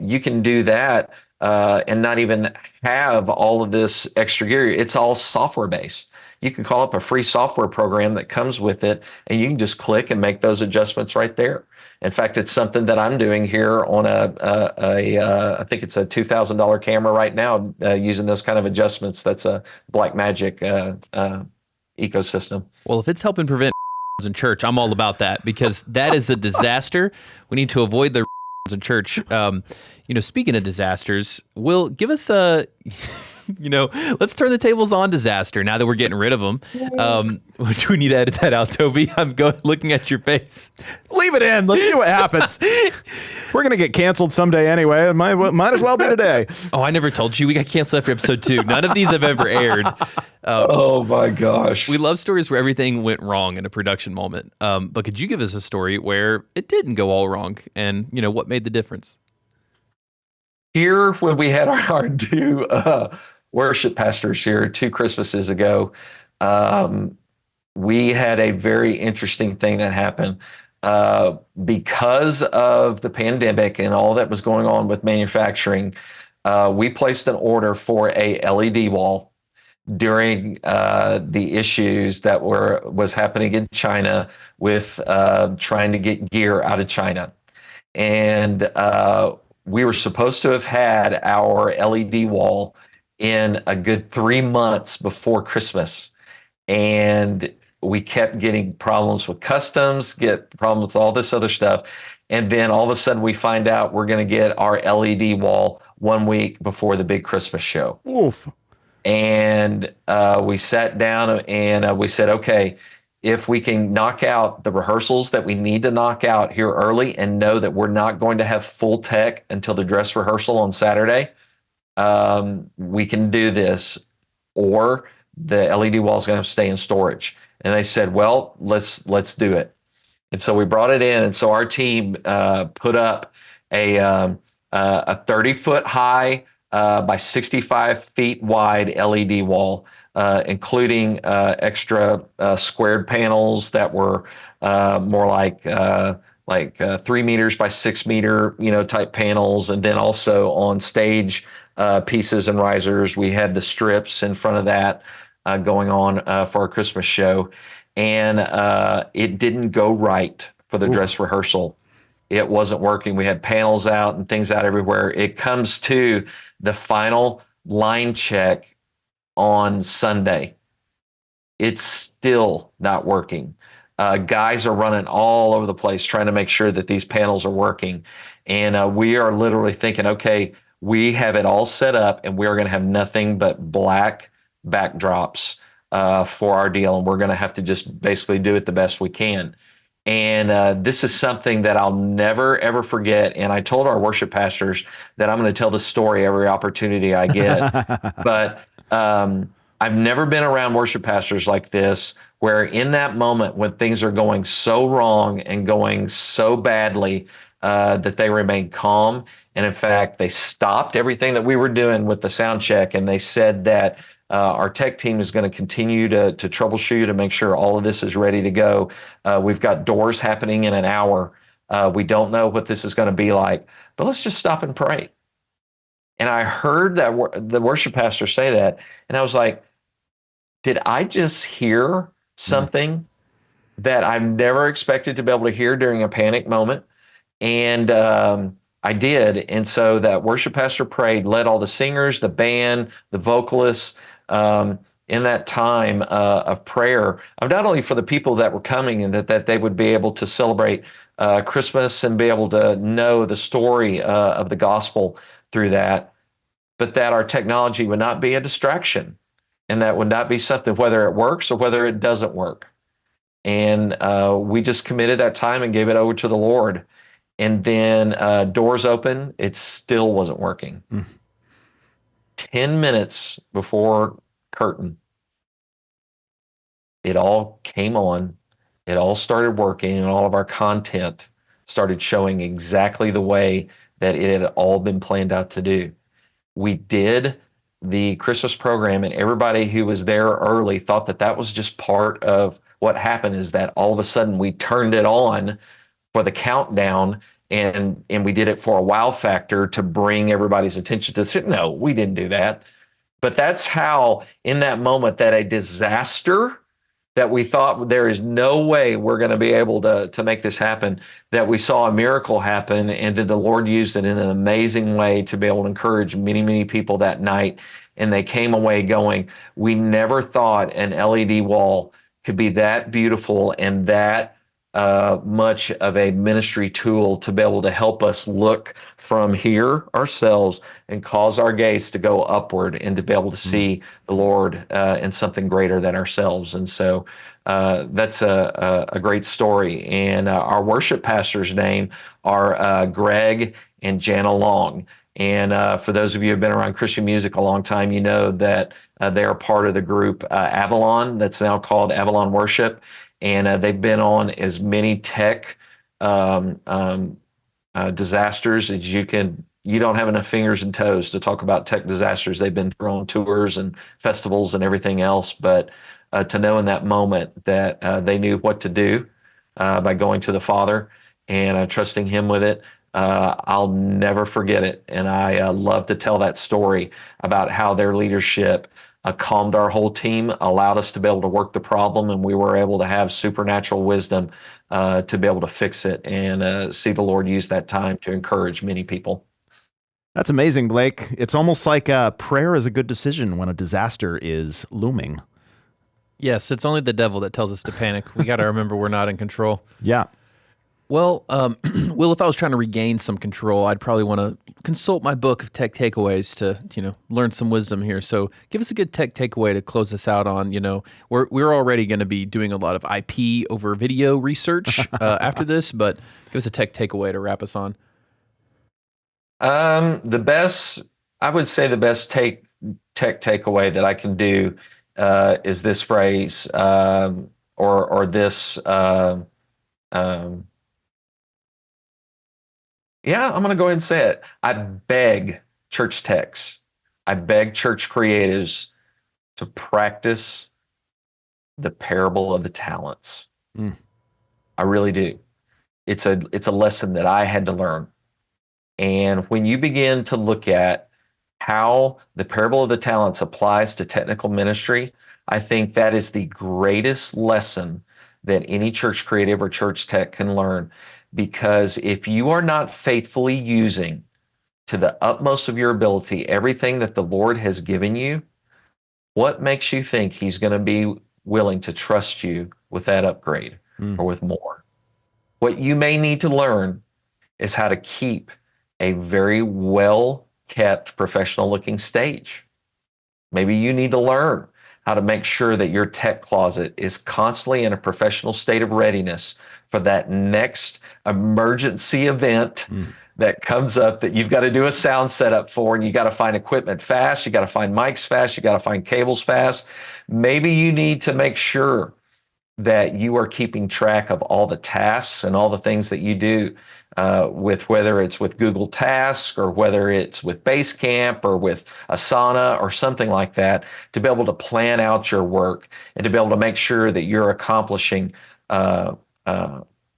S4: you can do that and not even have all of this extra gear. It's all software based. You can call up a free software program that comes with it, and you can just click and make those adjustments right there. In fact, it's something that I'm doing here on I think it's a $2,000 camera right now, using those kind of adjustments. That's a Blackmagic ecosystem.
S2: Well, if it's helping prevent in church, I'm all about that, because that is a disaster. We need to avoid the in church. Speaking of disasters, Will, give us a, let's turn the tables on disaster now that we're getting rid of them. Do we need to edit that out, Toby? I'm looking at your face.
S1: Leave it in. Let's see what happens. We're going to get canceled someday anyway. It might as well be today.
S2: Oh, I never told you. We got canceled after episode 2. None of these have ever aired.
S4: Oh my gosh.
S2: We love stories where everything went wrong in a production moment. But could you give us a story where it didn't go all wrong, and what made the difference?
S4: Here, when we had our two worship pastors here 2 Christmases ago, we had a very interesting thing that happened. Because of the pandemic and all that was going on with manufacturing, we placed an order for a LED wall during the issues that was happening in China with trying to get gear out of China. And we were supposed to have had our LED wall in a good 3 months before Christmas. And we kept getting problems with customs, get problems with all this other stuff. And then all of a sudden we find out we're going to get our LED wall 1 week before the big Christmas show.
S1: Oof.
S4: And we sat down and we said, okay, if we can knock out the rehearsals that we need to knock out here early and know that we're not going to have full tech until the dress rehearsal on Saturday, we can do this, or the LED wall is going to have to stay in storage. And they said, well, let's do it. And so we brought it in. And so our team put up a 30-foot high by 65 feet wide LED wall, including extra squared panels that were more like 3 meters by 6 meter, type panels. And then also on stage pieces and risers, we had the strips in front of that going on for our Christmas show. And it didn't go right for the dress rehearsal. it wasn't working. We had panels out and things out everywhere. It comes to the final line check on Sunday. It's still not working. Guys are running all over the place trying to make sure that these panels are working. And we are literally thinking, okay, we have it all set up and we are going to have nothing but black backdrops for our deal. And we're going to have to just basically do it the best we can. And this is something that I'll never, ever forget. And I told our worship pastors that I'm going to tell the story every opportunity I get. But I've never been around worship pastors like this, where in that moment when things are going so wrong and going so badly, that they remain calm. And in fact, they stopped everything that we were doing with the sound check. And they said that our tech team is going to continue to troubleshoot and make sure all of this is ready to go. We've got doors happening in an hour. We don't know what this is going to be like, but let's just stop and pray. And I heard that the worship pastor say that, and I was like, did I just hear something that I've never expected to be able to hear during a panic moment? And I did. And so that worship pastor prayed, led all the singers, the band, the vocalists in that time of prayer, of not only for the people that were coming and that they would be able to celebrate Christmas and be able to know the story of the gospel through that, but that our technology would not be a distraction and that would not be something, whether it works or whether it doesn't work. And we just committed that time and gave it over to the Lord. And then doors open, it still wasn't working. 10 minutes before curtain, it all came on. It all started working, and all of our content started showing exactly the way that it had all been planned out to do. We did the Christmas program, and everybody who was there early thought that that was just part of what happened, is that all of a sudden we turned it on for the countdown, and we did it for a wow factor to bring everybody's attention to it. No, we didn't do that. But that's how, in that moment, that a disaster that we thought there is no way we're going to be able to make this happen, that we saw a miracle happen, and that the Lord used it in an amazing way to be able to encourage many, many people that night. And they came away going, we never thought an LED wall could be that beautiful and that much of a ministry tool to be able to help us look from here ourselves and cause our gaze to go upward and to be able to see the Lord in something greater than ourselves. And so that's a great story. And our worship pastor's name are Greg and Jana Long. And for those of you who have been around Christian music a long time, you know that they are part of the group Avalon, that's now called Avalon Worship. And they've been on as many tech disasters as you can. You don't have enough fingers and toes to talk about tech disasters they've been through on tours and festivals and everything else. But to know in that moment that they knew what to do by going to the Father and trusting Him with it, I'll never forget it. And I love to tell that story about how their leadership calmed our whole team, allowed us to be able to work the problem, and we were able to have supernatural wisdom to be able to fix it and see the Lord use that time to encourage many people.
S1: That's amazing, Blake. It's almost like prayer is a good decision when a disaster is looming.
S2: Yes, it's only the devil that tells us to panic. We got to remember we're not in control.
S1: Yeah.
S2: Well, Will, if I was trying to regain some control, I'd probably want to consult my book of tech takeaways to, learn some wisdom here. So give us a good tech takeaway to close us out on. We're already going to be doing a lot of IP over video research after this, but give us a tech takeaway to wrap us on.
S4: I would say the best tech takeaway that I can do is this phrase or this. Yeah, I'm going to go ahead and say it. I beg church techs, I beg church creatives to practice the parable of the talents. I really do. It's a lesson that I had to learn. And when you begin to look at how the parable of the talents applies to technical ministry, I think that is the greatest lesson that any church creative or church tech can learn. because if you are not faithfully using to the utmost of your ability everything that the Lord has given you, what makes you think he's going to be willing to trust you with that upgrade or with more? What you may need to learn is how to keep a very well kept professional looking stage. Maybe you need to learn how to make sure that your tech closet is constantly in a professional state of readiness for that next emergency event that comes up that you've got to do a sound setup for, and you got to find equipment fast, you got to find mics fast, you got to find cables fast. Maybe you need to make sure that you are keeping track of all the tasks and all the things that you do with, whether it's with Google Tasks or whether it's with Basecamp or with Asana or something like that, to be able to plan out your work and to be able to make sure that you're accomplishing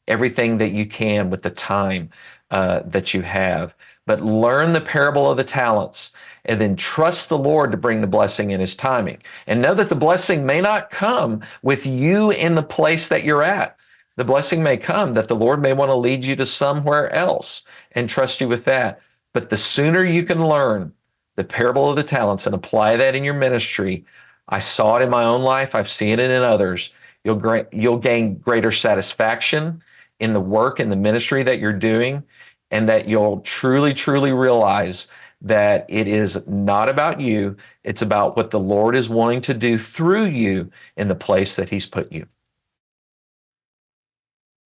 S4: everything that you can with the time that you have. But learn the parable of the talents and then trust the Lord to bring the blessing in his timing. And know that the blessing may not come with you in the place that you're at. The blessing may come that the Lord may want to lead you to somewhere else and trust you with that. But the sooner you can learn the parable of the talents and apply that in your ministry, I saw it in my own life, I've seen it in others, you'll gain greater satisfaction in the work and the ministry that you're doing, and that you'll truly, truly realize that it is not about you. It's about what the Lord is wanting to do through you in the place that he's put you.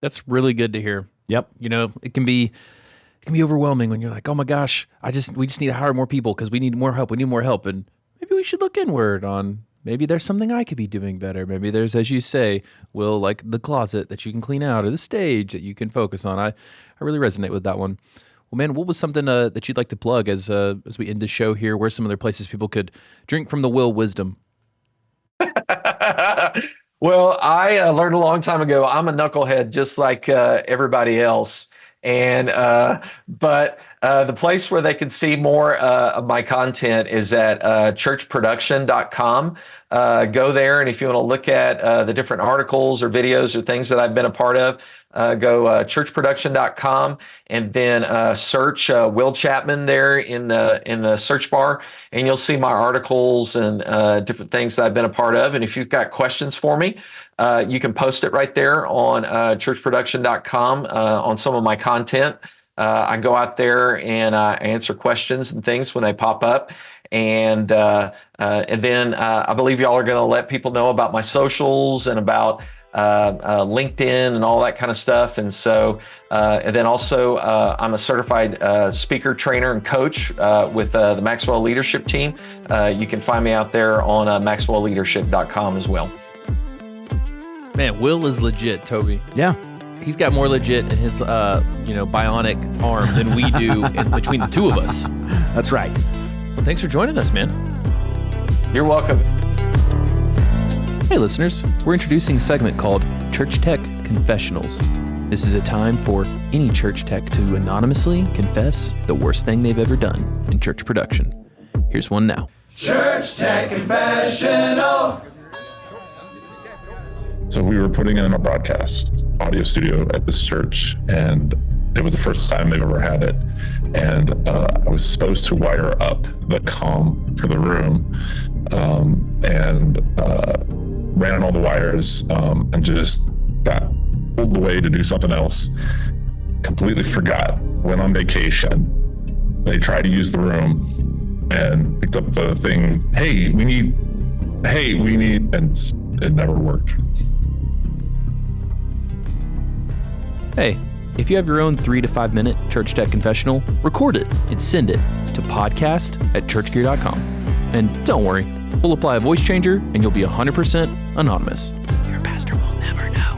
S2: That's really good to hear.
S1: Yep.
S2: You know, it can be overwhelming when you're like, oh my gosh, we just need to hire more people because we need more help. We need more help. And maybe we should look inward on maybe there's something I could be doing better. Maybe there's, as you say, Will, like the closet that you can clean out or the stage that you can focus on. I really resonate with that one. Well, man, what was something that you'd like to plug as we end the show here? Where's some other places people could drink from the Will wisdom?
S4: Well, I learned a long time ago, I'm a knucklehead just like everybody else. And but the place where they can see more of my content is at churchproduction.com. Go there, and if you want to look at the different articles or videos or things that I've been a part of, go churchproduction.com and then search Will Chapman there in the search bar, and you'll see my articles and different things that I've been a part of. And if you've got questions for me, you can post it right there on churchproduction.com on some of my content. I go out there and answer questions and things when they pop up. And then I believe y'all are going to let people know about my socials and about LinkedIn and all that kind of stuff. And so, and then also I'm a certified speaker, trainer, and coach with the Maxwell Leadership Team. You can find me out there on maxwellleadership.com as well.
S2: Man, Will is legit, Toby.
S1: Yeah.
S2: He's got more legit in his, bionic arm than we do between the two of us.
S1: That's right.
S2: Well, thanks for joining us, man.
S4: You're welcome.
S2: Hey, listeners. We're introducing a segment called Church Tech Confessionals. This is a time for any church tech to anonymously confess the worst thing they've ever done in church production. Here's one now.
S5: Church Tech Confessional.
S6: So we were putting in a broadcast audio studio at this church, and it was the first time they've ever had it. And I was supposed to wire up the comm for the room, and ran all the wires, and just got pulled away to do something else. Completely forgot. Went on vacation. They tried to use the room and picked up the thing. Hey, we need, and it never worked.
S2: Hey, if you have your own 3 to 5 minute Church Tech Confessional, record it and send it to podcast@churchgear.com. And don't worry, we'll apply a voice changer and you'll be 100% anonymous. Your pastor will never know.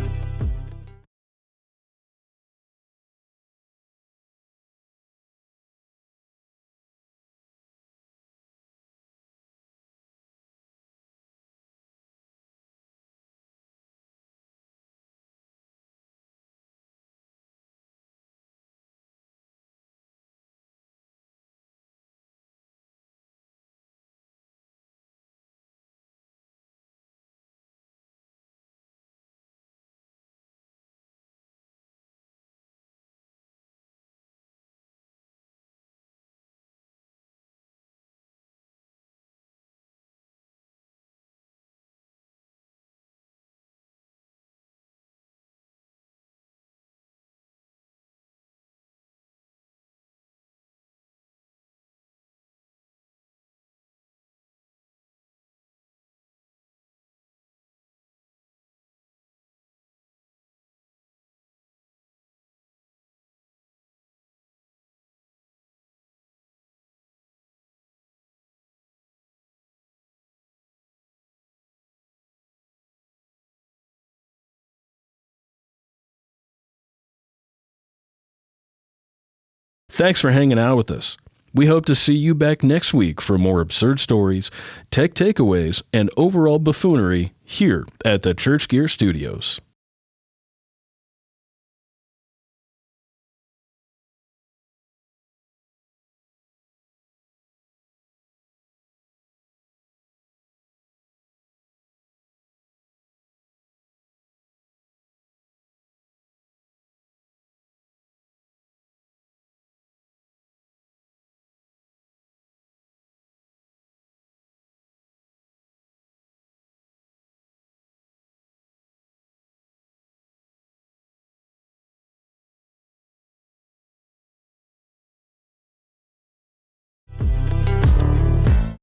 S3: Thanks for hanging out with us. We hope to see you back next week for more absurd stories, tech takeaways, and overall buffoonery here at the ChurchGear Studios.